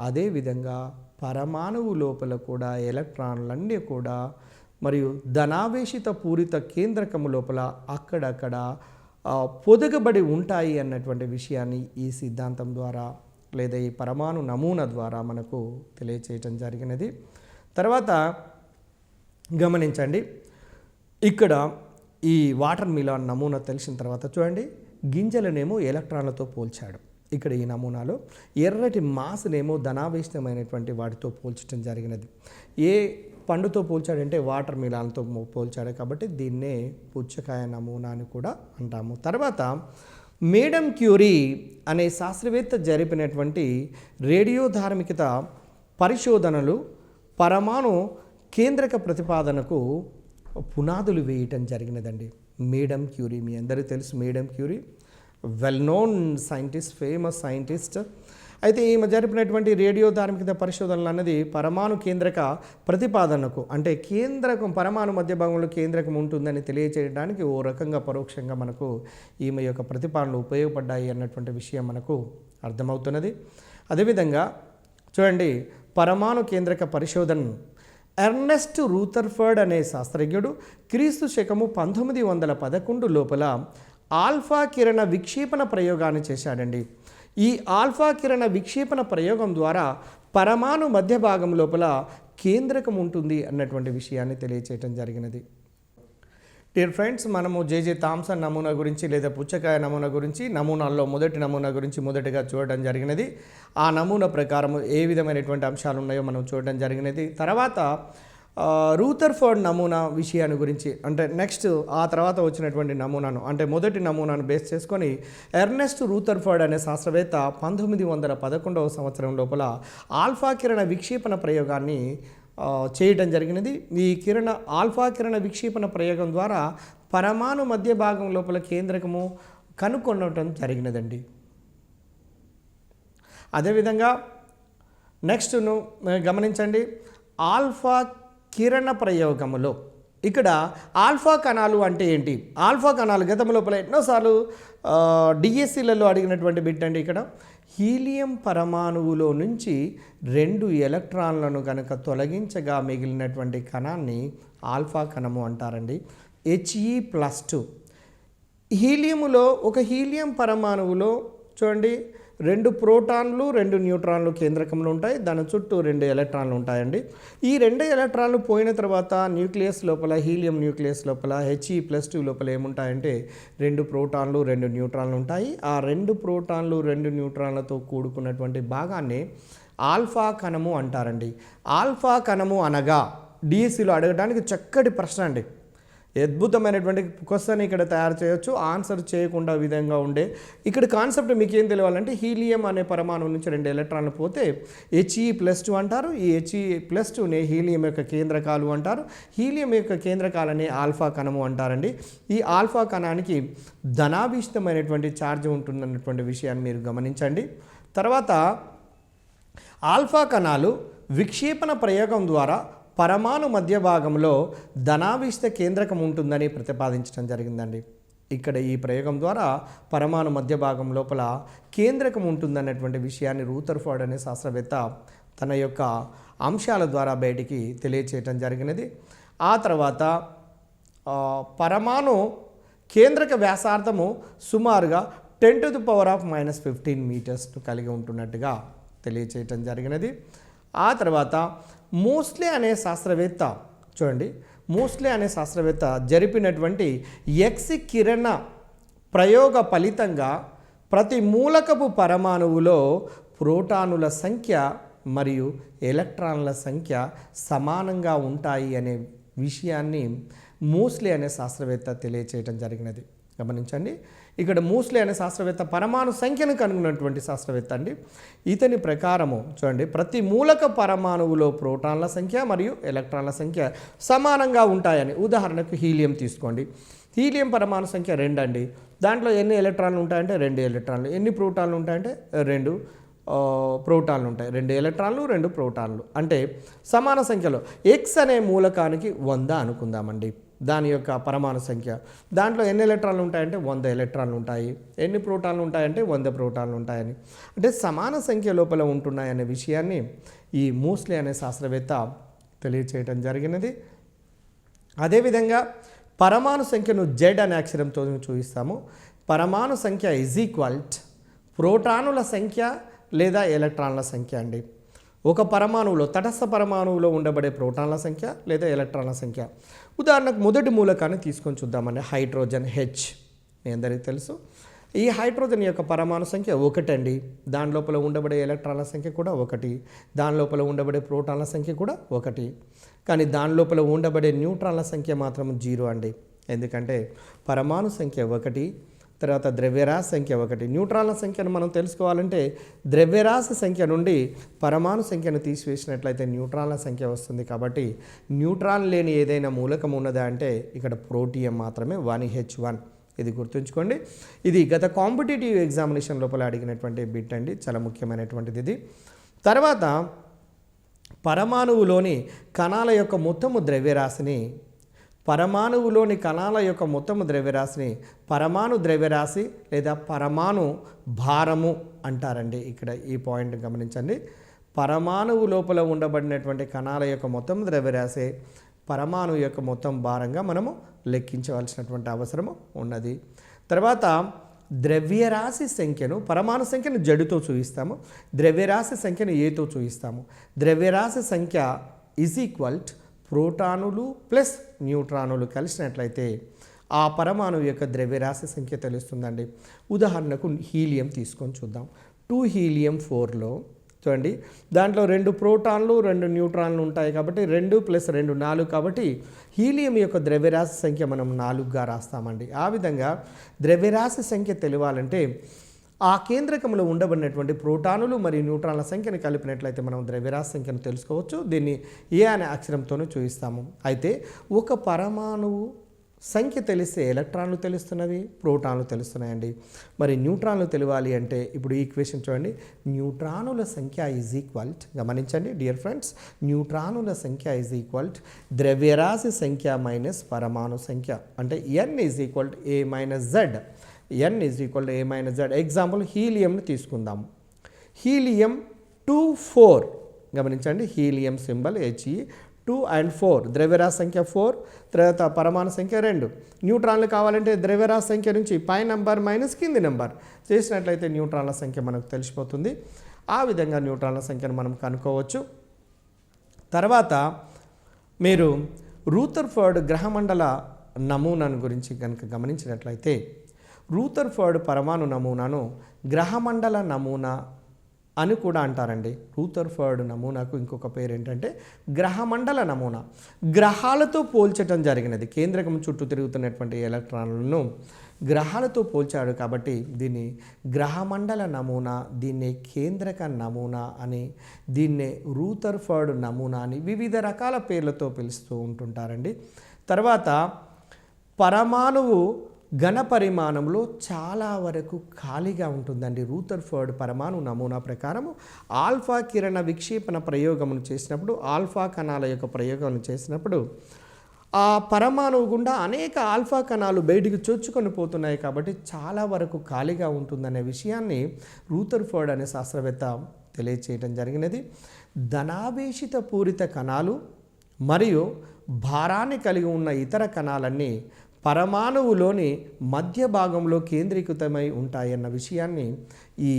అదేవిధంగా పరమాణువు లోపల కూడా ఎలక్ట్రాన్లన్నీ కూడా మరియు ధనావేశిత పూరిత కేంద్రకము లోపల అక్కడక్కడ పొదగబడి ఉంటాయి అన్నటువంటి విషయాన్ని ఈ సిద్ధాంతం ద్వారా లేదా ఈ పరమాణు నమూనా ద్వారా మనకు తెలియచేయటం జరిగినది. తర్వాత గమనించండి, ఇక్కడ ఈ వాటర్ మిలాన్ నమూనా తెలిసిన తర్వాత చూడండి, గింజలనేమో ఎలక్ట్రాన్లతో పోల్చాడు. ఇక్కడ ఈ నమూనాలో ఎర్రటి మాసునేమో ధనావేశమైనటువంటి వాటితో పోల్చడం జరిగినది. ఏ పండుతో పోల్చాడంటే వాటర్ మిలాన్తో పోల్చాడు. కాబట్టి దీన్నే పుచ్చకాయ నమూనా అని కూడా అంటాము. తర్వాత మేడం క్యూరీ అనే శాస్త్రవేత్త జరిపినటువంటి రేడియోధార్మికత పరిశోధనలు పరమాణు కేంద్రక ప్రతిపాదనకు పునాదులు వేయటం జరిగినదండి. మేడం క్యూరీ, మీ అందరికీ తెలుసు madam Curie, well known scientist, famous scientist. అయితే ఈమె జరిపినటువంటి రేడియోధార్మికత పరిశోధనలు అన్నది పరమాణు కేంద్రక ప్రతిపాదనకు, అంటే కేంద్రకం పరమాణు మధ్య భాగంలో కేంద్రకం ఉంటుందని తెలియచేయడానికి ఓ రకంగా పరోక్షంగా మనకు ఈమె యొక్క ప్రతిపాదనలు ఉపయోగపడ్డాయి అన్నటువంటి విషయం మనకు అర్థమవుతున్నది. అదేవిధంగా చూడండి, పరమాణు కేంద్రక పరిశోధన ఎర్నెస్ట్ రూథర్ఫర్డ్ అనే శాస్త్రజ్ఞుడు క్రీస్తు శకము 1911 లోపల ఆల్ఫా కిరణ విక్షేపణ ప్రయోగాన్ని చేశాడండి. ఈ ఆల్ఫా కిరణ విక్షేపణ ప్రయోగం ద్వారా పరమాణు మధ్య భాగం లోపల కేంద్రకం ఉంటుంది అన్నటువంటి విషయాన్ని తెలియచేయటం జరిగినది. డియర్ ఫ్రెండ్స్, మనము జేజే థామ్సన్ నమూనా గురించి లేదా పుచ్చకాయ నమూనా గురించి, నమూనాల్లో మొదటి నమూనా గురించి మొదటిగా చూడడం జరిగినది. ఆ నమూనా ప్రకారం ఏ విధమైనటువంటి అంశాలు ఉన్నాయో మనం చూడడం జరిగినది. తర్వాత రూథర్ఫర్డ్ నమూనా విషయాన్ని గురించి, అంటే నెక్స్ట్ ఆ తర్వాత వచ్చినటువంటి నమూనాను, అంటే మొదటి నమూనాను బేస్ చేసుకొని ఎర్నెస్ట్ రూథర్ఫర్డ్ అనే శాస్త్రవేత్త 1911 సంవత్సరం లోపల ఆల్ఫా కిరణ విక్షేపణ ప్రయోగాన్ని చేయడం జరిగినది. ఈ ఆల్ఫా కిరణ విక్షేపణ ప్రయోగం ద్వారా పరమాణు మధ్య భాగం లోపల కేంద్రకము కనుక్కొనటం జరిగినదండి. అదేవిధంగా నెక్స్ట్ను గమనించండి, ఆల్ఫా కిరణ ప్రయోగములో ఇక్కడ ఆల్ఫా కణాలు అంటే ఏంటి? ఆల్ఫా కణాలు గతం లోపల ఎన్నోసార్లు డిఎస్సీలలో అడిగినటువంటి బిట్ అండి. ఇక్కడ హీలియం పరమాణువులో నుంచి 2 ఎలక్ట్రాన్లను కనుక తొలగించగా మిగిలినటువంటి కణాన్ని ఆల్ఫా కణము అంటారండి. He+2 హీలియములో, ఒక హీలియం పరమాణువులో చూడండి 2 ప్రోటాన్లు 2 న్యూట్రాన్లు కేంద్రకంలో ఉంటాయి. దాని చుట్టూ 2 ఎలక్ట్రాన్లు ఉంటాయండి. ఈ 2 ఎలక్ట్రాన్లు పోయిన తర్వాత న్యూక్లియస్ లోపల, హీలియం న్యూక్లియస్ లోపల He+2 లోపల ఏముంటాయంటే 2 ప్రోటాన్లు 2 న్యూట్రాన్లు ఉంటాయి. ఆ 2 ప్రోటాన్లు 2 న్యూట్రాన్లతో కూడుకున్నటువంటి భాగాన్ని ఆల్ఫా కణము అంటారండి. ఆల్ఫా కణము అనగా డిఎస్సిలో అడగడానికి చక్కటి ప్రశ్న అండి. అద్భుతమైనటువంటి క్వశ్చన్ ఇక్కడ తయారు చేయొచ్చు, ఆన్సర్ చేయకుండా విధంగా ఉండే. ఇక్కడ కాన్సెప్ట్ మీకు ఏం తెలియాలంటే, హీలియం అనే పరమాణువు నుంచి 2 ఎలక్ట్రాన్లు పోతే He+2 అంటారు. ఈ He+2నే హీలియం యొక్క కేంద్రకాలు అంటారు. హీలియం యొక్క కేంద్రకాలని ఆల్ఫా కణము అంటారండి. ఈ ఆల్ఫా కణానికి ధనాభీష్టమైనటువంటి ఛార్జ్ ఉంటుందన్నటువంటి విషయాన్ని మీరు గమనించండి. తర్వాత ఆల్ఫా కణాలు విక్షేపణ ప్రయోగం ద్వారా పరమాణు మధ్య భాగంలో ధనావిష్ట కేంద్రకం ఉంటుందని ప్రతిపాదించడం జరిగిందండి. ఇక్కడ ఈ ప్రయోగం ద్వారా పరమాణు మధ్య భాగం లోపల కేంద్రకం ఉంటుందన్నటువంటి విషయాన్ని రూథర్ఫర్డ్ అనే శాస్త్రవేత్త తన యొక్క అంశాల ద్వారా బయటికి తెలియచేయటం జరిగినది. ఆ తర్వాత పరమాణు కేంద్రక వ్యాసార్థము సుమారుగా 10⁻⁻15 మీటర్స్ను కలిగి ఉంటున్నట్టుగా తెలియచేయటం జరిగినది. ఆ తర్వాత మోస్లే అనే శాస్త్రవేత్త చూడండి, మోస్లే అనే శాస్త్రవేత్త జరిపినటువంటి ఎక్స్ కిరణ ప్రయోగ ఫలితంగా ప్రతి మూలకపు పరమాణువులో ప్రోటానుల సంఖ్య మరియు ఎలక్ట్రాన్ల సంఖ్య సమానంగా ఉంటాయి అనే విషయాన్ని మోస్లే అనే శాస్త్రవేత్త తెలియచేయటం జరిగినది. గమనించండి, ఇక్కడ మూస్లీ అనే శాస్త్రవేత్త పరమాణు సంఖ్యను కనుగొన్నటువంటి శాస్త్రవేత్త అండి. ఇతని ప్రకారము చూడండి, ప్రతి మూలక పరమాణువులో ప్రోటాన్ల సంఖ్య మరియు ఎలక్ట్రాన్ల సంఖ్య సమానంగా ఉంటాయని. ఉదాహరణకు హీలియం తీసుకోండి. హీలియం పరమాణు సంఖ్య 2 అండి. దాంట్లో ఎన్ని ఎలక్ట్రాన్లు ఉంటాయంటే 2 ఎలక్ట్రాన్లు. ఎన్ని ప్రోటాన్లు ఉంటాయంటే 2 ప్రోటాన్లు ఉంటాయి. 2 ఎలక్ట్రాన్లు 2 ప్రోటాన్లు అంటే సమాన సంఖ్యలో. ఎక్స్ అనే మూలకానికి 100 అనుకుందామండి దాని యొక్క పరమాణు సంఖ్య. దాంట్లో ఎన్ని ఎలక్ట్రాన్లు ఉంటాయంటే 100 ఎలక్ట్రాన్లు ఉంటాయి. ఎన్ని ప్రోటాన్లు ఉంటాయంటే 100 ప్రోటాన్లు ఉంటాయని. అంటే సమాన సంఖ్య లోపల ఉంటున్నాయనే విషయాన్ని ఈ మూస్లీ అనే శాస్త్రవేత్త తెలియచేయటం జరిగినది. అదేవిధంగా పరమాణు సంఖ్యను జెడ్ అనే అక్షరంతో చూపిస్తాము. పరమాణు సంఖ్య ఈజ్ ఈక్వల్ట్ ప్రోటానుల సంఖ్య లేదా ఎలక్ట్రాన్ల సంఖ్య అండి. ఒక పరమాణువులో తటస్థ పరమాణువులో ఉండబడే ప్రోటాన్ల సంఖ్య లేదా ఎలక్ట్రాన్ల సంఖ్య. ఉదాహరణకు మొదటి మూలకాన్ని తీసుకొని చూద్దామండి. హైడ్రోజన్ H మీ అందరికీ తెలుసు. ఈ హైడ్రోజన్ యొక్క పరమాణు సంఖ్య 1 అండి. దాని లోపల ఉండబడే ఎలక్ట్రాన్ల సంఖ్య కూడా 1. దాని లోపల ఉండబడే ప్రోటాన్ల సంఖ్య కూడా 1. కానీ దాని లోపల ఉండబడే న్యూట్రాన్ల సంఖ్య మాత్రం 0 అండి. ఎందుకంటే పరమాణు సంఖ్య 1, తర్వాత ద్రవ్యరాశి సంఖ్య 1. న్యూట్రాన్ల సంఖ్యను మనం తెలుసుకోవాలంటే ద్రవ్యరాశి సంఖ్య నుండి పరమాణు సంఖ్యను తీసివేసినట్లయితే న్యూట్రాన్ల సంఖ్య వస్తుంది. కాబట్టి న్యూట్రాన్ లేని ఏదైనా మూలకం ఉన్నదా అంటే ఇక్కడ ప్రోటియం మాత్రమే 1H1. ఇది గుర్తుంచుకోండి. ఇది గత కాంపిటేటివ్ ఎగ్జామినేషన్ లోపల అడిగినటువంటి బిట్ అండి. చాలా ముఖ్యమైనటువంటిది ఇది. తర్వాత పరమాణువులోని కణాల యొక్క మొత్తము ద్రవ్యరాశిని పరమాణు ద్రవ్యరాశి లేదా పరమాణు భారము అంటారండి. ఇక్కడ ఈ పాయింట్ గమనించండి. పరమాణువు లోపల ఉండబడినటువంటి కణాల యొక్క మొత్తం ద్రవ్యరాశి పరమాణు యొక్క మొత్తం భారంగా మనము లెక్కించవలసినటువంటి అవసరం ఉన్నది. తర్వాత ద్రవ్యరాశి సంఖ్యను, పరమాణు సంఖ్యను జడుతో చూపిస్తాము, ద్రవ్యరాశి సంఖ్యను ఏతో చూపిస్తాము. ద్రవ్యరాశి సంఖ్య ఈజ్ ఈక్వల్ట్ ప్రోటానులు ప్లస్ న్యూట్రానులు కలిసినట్లయితే ఆ పరమాణు యొక్క ద్రవ్యరాశి సంఖ్య తెలుస్తుందండి. ఉదాహరణకు హీలియం తీసుకొని చూద్దాం. 2 హీలియం 4లో చూడండి, దాంట్లో 2 ప్రోటాన్లు 2 న్యూట్రాన్లు ఉంటాయి. కాబట్టి 2 + 2 4. కాబట్టి హీలియం యొక్క ద్రవ్యరాశి సంఖ్య మనం 4గా రాస్తామండి. ఆ విధంగా ద్రవ్యరాశి సంఖ్య తెలియాలంటే ఆ కేంద్రకంలో ఉండబడినటువంటి ప్రోటానులు మరియు న్యూట్రాన్ల సంఖ్యను కలిపినట్లయితే మనం ద్రవ్యరాశి సంఖ్యను తెలుసుకోవచ్చు. దీన్ని ఏ అనే అక్షరంతోనూ చూపిస్తాము. అయితే ఒక పరమాణువు సంఖ్య తెలిస్తే ఎలక్ట్రాన్లు తెలుస్తున్నవి, ప్రోటాన్లు తెలుస్తున్నాయండి. మరి న్యూట్రాన్లు తెలియాలి అంటే ఇప్పుడు ఈక్వేషన్ చూడండి. న్యూట్రానుల సంఖ్య ఈజ్ ఈక్వల్ట్, గమనించండి డియర్ ఫ్రెండ్స్, న్యూట్రానుల సంఖ్య ఈజ్ ఈక్వల్ట్ ద్రవ్యరాశి సంఖ్య మైనస్ పరమాణు సంఖ్య. అంటే n is equal to a minus z. n is equal to a minus z. Example హీలియంని తీసుకుందాం. హీలియం 2 4, గమనించండి హీలియం సింబల్ He 2 and 4, ద్రవ్యరాశి సంఖ్య 4, తర్వాత పరమాణు సంఖ్య 2. న్యూట్రాన్లు కావాలంటే ద్రవ్యరాశి సంఖ్య నుంచి పై నంబర్ మైనస్ కింది నెంబర్ చేసినట్లయితే న్యూట్రాన్ల సంఖ్య మనకు తెలిసిపోతుంది. ఆ విధంగా న్యూట్రాన్ల సంఖ్యను మనం కనుక్కోవచ్చు. తర్వాత మీరు రూథర్ఫర్డ్ గ్రహమండల నమూనాను గురించి కనుక గమనించినట్లయితే రూథర్ఫర్డ్ పరమాణు నమూనాను గ్రహమండల నమూనా అని కూడా అంటారండి. రూథర్ఫర్డ్ నమూనాకు ఇంకొక పేరు ఏంటంటే గ్రహమండల నమూనా. గ్రహాలతో పోల్చటం జరిగినది. కేంద్రకం చుట్టూ తిరుగుతున్నటువంటి ఎలక్ట్రాన్లను గ్రహాలతో పోల్చాడు కాబట్టి దీన్ని గ్రహమండల నమూనా, దీన్నే కేంద్రక నమూనా అని, దీన్నే రూథర్ఫర్డ్ నమూనా అని వివిధ రకాల పేర్లతో పిలుస్తూ ఉంటుంటారండి. తర్వాత పరమాణువు ఘన పరిమాణంలో చాలా వరకు ఖాళీగా ఉంటుందండి. రూథర్ఫర్డ్ పరమాణు నమూనా ప్రకారము ఆల్ఫా కిరణ విక్షేపణ ప్రయోగమును చేసినప్పుడు, ఆల్ఫా కణాల యొక్క ప్రయోగం చేసినప్పుడు ఆ పరమాణువు గుండా అనేక ఆల్ఫా కణాలు బయటికి చొచ్చుకొని పోతున్నాయి. కాబట్టి చాలా వరకు ఖాళీగా ఉంటుందనే విషయాన్ని రూథర్ఫర్డ్ అనే శాస్త్రవేత్త తెలియచేయడం జరిగినది. ధనావేశిత పూరిత కణాలు మరియు భారాన్ని కలిగి ఉన్న ఇతర కణాలన్నీ పరమాణువులోని మధ్య భాగంలో కేంద్రీకృతమై ఉంటాయన్న విషయాన్ని ఈ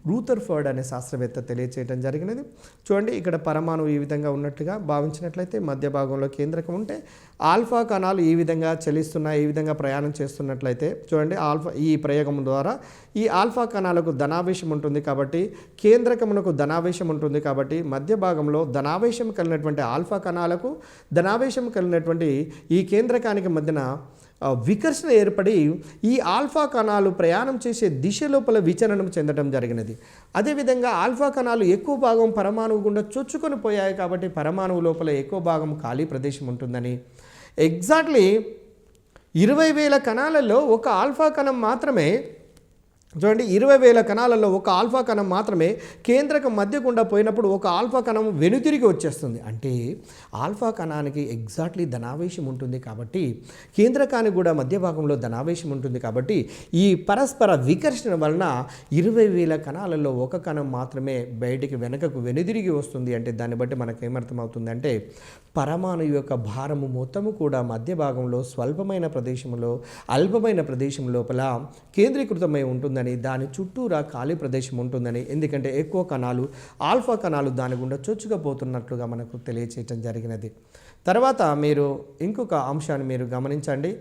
రూథర్ఫర్డ్ అనే శాస్త్రవేత్త తెలియచేయడం జరిగినది. చూడండి, ఇక్కడ పరమాణువు ఈ విధంగా ఉన్నట్టుగా భావించినట్లయితే మధ్య భాగంలో కేంద్రకం ఉంటే ఆల్ఫా కణాలు ఈ విధంగా చలిస్తున్నాయి, ఈ విధంగా ప్రయాణం చేస్తున్నట్లయితే చూడండి, ఈ ప్రయోగం ద్వారా ఈ ఆల్ఫా కణాలకు ధనావేశం ఉంటుంది కాబట్టి కేంద్రకమునకు ధనావేశం ఉంటుంది కాబట్టి మధ్య భాగంలో ధనావేశం కలిగినటువంటి ఆల్ఫా కణాలకు ధనావేశం కలిగినటువంటి ఈ కేంద్రకానికి మధ్యన వికర్షణ ఏర్పడి ఈ ఆల్ఫా కణాలు ప్రయాణం చేసే దిశ లోపల విచలనం చెందడం జరిగినది. అదేవిధంగా ఆల్ఫా కణాలు ఎక్కువ భాగం పరమాణువు గుండా చొచ్చుకొని పోయాయి కాబట్టి పరమాణువు లోపల ఎక్కువ భాగం ఖాళీ ప్రదేశం ఉంటుందని, ఎగ్జాక్ట్లీ 20,000 కణాలలో ఒక ఆల్ఫా కణం మాత్రమే, చూడండి 20,000 కణాలలో ఒక ఆల్ఫా కణం మాత్రమే కేంద్రకం మధ్య గుండా పోయినప్పుడు ఒక ఆల్ఫా కణం వెనుతిరిగి వచ్చేస్తుంది. అంటే ఆల్ఫా కణానికి ఎగ్జాక్ట్లీ ధనావేశం ఉంటుంది కాబట్టి కేంద్రకానికి కూడా మధ్య భాగంలో ధనావేశం ఉంటుంది కాబట్టి ఈ పరస్పర వికర్షణ వలన 20,000 కణాలలో ఒక కణం మాత్రమే బయటికి వెనకకు వెనుదిరిగి వస్తుంది. అంటే దాన్ని బట్టి మనకు ఏమర్థమవుతుంది అంటే పరమాణు యొక్క భారము మొత్తము కూడా మధ్య భాగంలో స్వల్పమైన ప్రదేశంలో అల్పమైన ప్రదేశం లోపల కేంద్రీకృతమై ఉంటుందని, దాని చుట్టూరా ఖాళీ ప్రదేశం ఉంటుందని, ఎందుకంటే ఎక్కువ కణాలు ఆల్ఫా కణాలు దాని గుండా చొచ్చుకుపోతున్నట్లుగా మనకు తెలియచేయటం జరిగినది. తర్వాత మీరు ఇంకొక అంశాన్ని మీరు గమనించండి.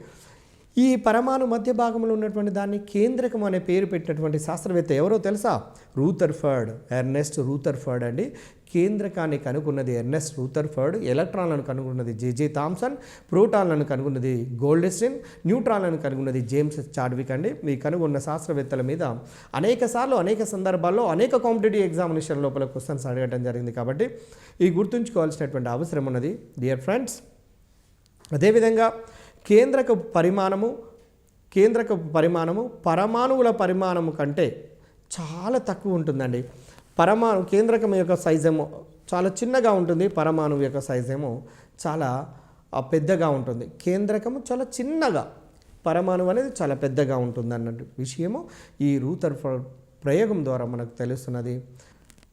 ఈ పరమాణు మధ్య భాగంలో ఉన్నటువంటి దాన్ని కేంద్రకం అనే పేరు పెట్టినటువంటి శాస్త్రవేత్త ఎవరో తెలుసా? రూథర్ఫర్డ్, ఎర్నెస్ట్ రూథర్ఫర్డ్ అండి. కేంద్రకాన్ని కనుగొన్నది ఎర్నెస్ట్ రూథర్ఫర్డ్, ఎలక్ట్రాన్లను కనుగొన్నది జేజే థామ్సన్, ప్రోటాన్లను కనుగొన్నది గోల్డ్స్టీన్, న్యూట్రాన్లను కనుగొన్నది జేమ్స్ చాడ్విక్ అండి. మీ కనుగొన్న శాస్త్రవేత్తల మీద అనేక సందర్భాల్లో అనేక కాంపిటేటివ్ ఎగ్జామినేషన్ లోపల క్వశ్చన్స్ అడగడం జరిగింది కాబట్టి ఈ గుర్తుంచుకోవాల్సినటువంటి అవసరం ఉన్నది డియర్ ఫ్రెండ్స్. అదేవిధంగా కేంద్రకపు పరిమాణము పరమాణువుల పరిమాణము కంటే చాలా తక్కువ ఉంటుందండి. కేంద్రకం యొక్క సైజ్ ఏమో చాలా చిన్నగా ఉంటుంది, పరమాణువు యొక్క సైజ్ ఏమో చాలా పెద్దగా ఉంటుంది. కేంద్రకము చాలా చిన్నగా, పరమాణువు అనేది చాలా పెద్దగా ఉంటుంది అన్నట్టు విషయము ఈ రూథర్ఫర్డ్ ప్రయోగం ద్వారా మనకు తెలుస్తున్నది.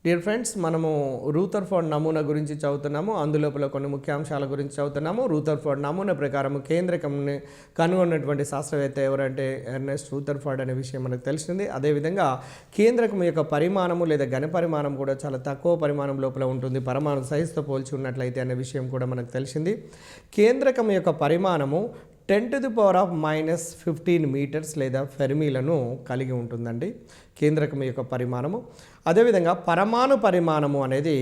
డియర్ ఫ్రెండ్స్, మనము రూథర్ఫర్డ్ నమూనా గురించి చదువుతున్నాము. అందులోపల కొన్ని ముఖ్యాంశాల గురించి చదువుతున్నాము. రూథర్ఫర్డ్ నమూనా ప్రకారం కేంద్రకంని కనుగొన్నటువంటి శాస్త్రవేత్త ఎవరంటే ఎర్నెస్ట్ రూథర్ఫర్డ్ అనే విషయం మనకు తెలిసింది. అదేవిధంగా కేంద్రకం యొక్క పరిమాణము లేదా ఘన పరిమాణం కూడా చాలా తక్కువ పరిమాణం లోపల ఉంటుంది పరమాణు సైజుతో పోల్చి ఉన్నట్లయితే అనే విషయం కూడా మనకు తెలిసింది. కేంద్రకం యొక్క పరిమాణము 10⁻⁻15 మీటర్స్ లేదా ఫెర్మీలను కలిగి ఉంటుందండి కేంద్రకం యొక్క పరిమాణము. అదేవిధంగా పరమాణు పరిమాణము అనేది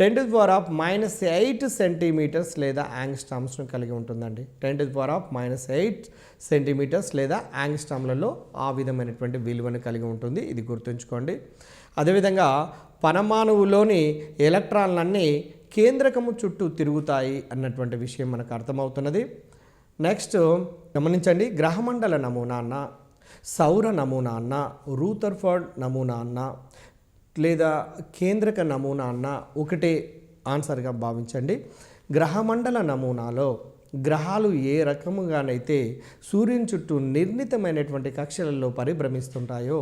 10⁻⁻8 సెంటీమీటర్స్ లేదా యాంగ్స్టామ్స్ను కలిగి ఉంటుందండి. 10⁻⁻8 సెంటీమీటర్స్ లేదా యాంగ్స్టామ్లలో ఆ విధమైనటువంటి విలువను కలిగి ఉంటుంది. ఇది గుర్తుంచుకోండి. అదేవిధంగా పరమాణువులోని ఎలక్ట్రాన్లన్నీ కేంద్రకము చుట్టూ తిరుగుతాయి అన్నటువంటి విషయం మనకు అర్థమవుతున్నది. నెక్స్ట్ గమనించండి, గ్రహమండల నమూనా అన్న, సౌర నమూనా అన్న, రూథర్ఫర్డ్ నమూనా అన్న లేదా కేంద్రక నమూనా అన్న ఒకటే ఆన్సర్గా భావించండి. గ్రహమండల నమూనాలో గ్రహాలు ఏ రకముగానైతే సూర్యుని చుట్టూ నిర్ణీతమైనటువంటి కక్షలలో పరిభ్రమిస్తుంటాయో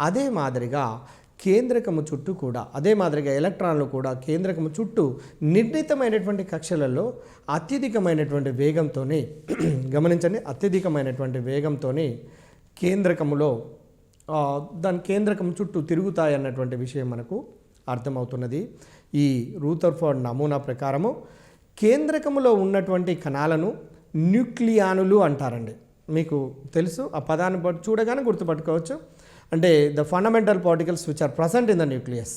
అదే మాదిరిగా కేంద్రకము చుట్టూ కూడా, అదే మాదిరిగా ఎలక్ట్రాన్లు కూడా కేంద్రకము చుట్టూ నిర్ణీతమైనటువంటి కక్షలలో అత్యధికమైనటువంటి వేగంతోనే గమనించండి, అత్యధికమైనటువంటి వేగంతోనే కేంద్రకములో దాని కేంద్రకం చుట్టూ తిరుగుతాయి అన్నటువంటి విషయం మనకు అర్థమవుతున్నది. ఈ రూథర్ఫర్డ్ నమూనా ప్రకారము కేంద్రకములో ఉన్నటువంటి కణాలను న్యూక్లియానులు అంటారండి. మీకు తెలుసు, ఆ పదాన్ని చూడగానే గుర్తుపట్టుకోవచ్చు. అంటే the fundamental particles which are present in the nucleus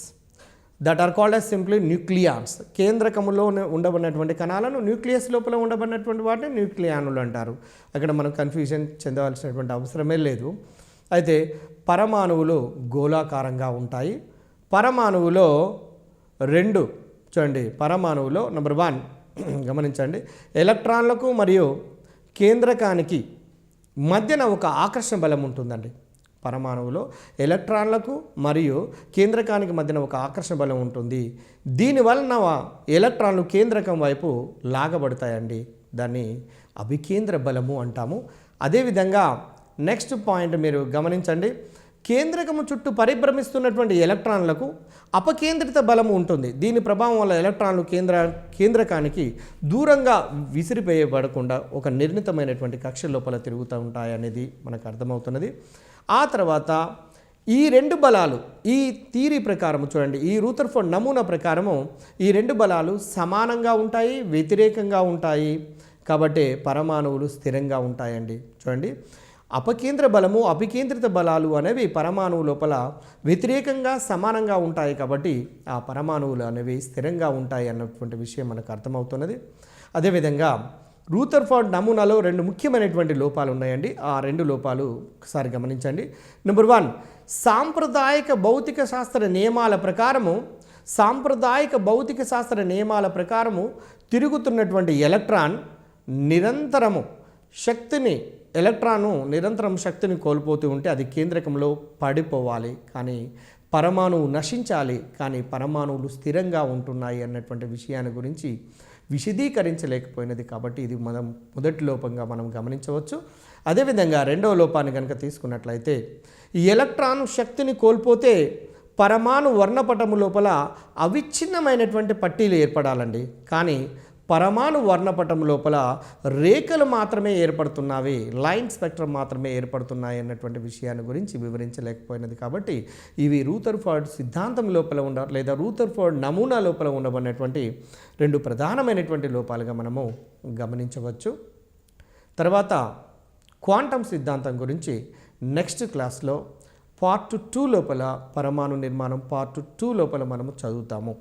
that are called as simply nucleons. కేంద్రకములో ఉండబడినటువంటి కణాలను న్యూక్లియస్ లోపల ఉండబడినటువంటి వాటిని న్యూక్లియానులు అంటారు. అక్కడ మనం కన్ఫ్యూజన్ చెందవలసినటువంటి అవసరమే లేదు. అయితే పరమాణువులు గోళాకారంగా ఉంటాయి. పరమాణువులో చూడండి, పరమాణువులో నెంబర్ 1 గమనించండి, ఎలక్ట్రాన్లకు మరియు కేంద్రకానికి మధ్యన ఒక ఆకర్షణ బలం ఉంటుందండి. పరమాణువులో ఎలక్ట్రాన్లకు మరియు కేంద్రకానికి మధ్యన ఒక ఆకర్షణ బలం ఉంటుంది. దీనివలన ఎలక్ట్రాన్లు కేంద్రకం వైపు లాగబడతాయండి. దాన్ని అభికేంద్ర బలము అంటాము. అదేవిధంగా నెక్స్ట్ పాయింట్ మీరు గమనించండి, కేంద్రకము చుట్టూ పరిభ్రమిస్తున్నటువంటి ఎలక్ట్రాన్లకు అపకేంద్రిత బలము ఉంటుంది. దీని ప్రభావం వల్ల ఎలక్ట్రాన్లు కేంద్రకానికి దూరంగా విసిరివేయబడకుండా ఒక నిర్ణీతమైనటువంటి కక్ష లోపల తిరుగుతూ ఉంటాయి అనేది మనకు అర్థమవుతున్నది. ఆ తర్వాత ఈ రెండు బలాలు ఈ థియరీ ప్రకారం చూడండి, ఈ రూథర్ఫోర్డ్ నమూనా ప్రకారము ఈ రెండు బలాలు సమానంగా ఉంటాయి, వ్యతిరేకంగా ఉంటాయి. కాబట్టి పరమాణువులు స్థిరంగా ఉంటాయండి. చూడండి, అపకేంద్ర బలము అపికేంద్రిత బలాలు అనేవి పరమాణువు లోపల వ్యతిరేకంగా సమానంగా ఉంటాయి. కాబట్టి ఆ పరమాణువులు అనేవి స్థిరంగా ఉంటాయి అన్నటువంటి విషయం మనకు అర్థమవుతున్నది. అదేవిధంగా రూథర్ఫోర్డ్ నమూనాలో రెండు ముఖ్యమైనటువంటి లోపాలు ఉన్నాయండి. ఆ రెండు లోపాలు ఒకసారి గమనించండి. నెంబర్ 1, సాంప్రదాయిక భౌతిక శాస్త్ర నియమాల ప్రకారము తిరుగుతున్నటువంటి ఎలక్ట్రాన్ నిరంతరం శక్తిని కోల్పోతూ ఉంటే అది కేంద్రకంలో పడిపోవాలి, కానీ పరమాణువు నశించాలి, కానీ పరమాణువులు స్థిరంగా ఉంటున్నాయి అన్నటువంటి విషయాన్ని గురించి విశదీకరించలేకపోయినది. కాబట్టి ఇది మనం మొదటి లోపంగా మనం గమనించవచ్చు. అదేవిధంగా రెండవ లోపాన్ని కనుక తీసుకున్నట్లయితే, ఈ ఎలక్ట్రాన్ శక్తిని కోల్పోతే పరమాణు వర్ణపటము లోపల అవిచ్ఛిన్నమైనటువంటి పట్టీలు ఏర్పడాలండి, కానీ పరమాణు వర్ణపటం లోపల రేఖలు మాత్రమే ఏర్పడుతున్నవి, లైన్ స్పెక్ట్రమ్ మాత్రమే ఏర్పడుతున్నాయి అన్నటువంటి విషయాన్ని గురించి వివరించలేకపోయినది. కాబట్టి ఇవి రూథర్ఫోర్డ్ సిద్ధాంతం లోపల లేదా రూథర్ఫోర్డ్ నమూనా లోపల ఉండబడినటువంటి రెండు ప్రధానమైనటువంటి లోపాలుగా మనము గమనించవచ్చు. తర్వాత క్వాంటం సిద్ధాంతం గురించి నెక్స్ట్ క్లాస్లో పార్ట్ 2 లోపల, పరమాణు నిర్మాణం పార్ట్ 2 లోపల మనము చదువుతాము.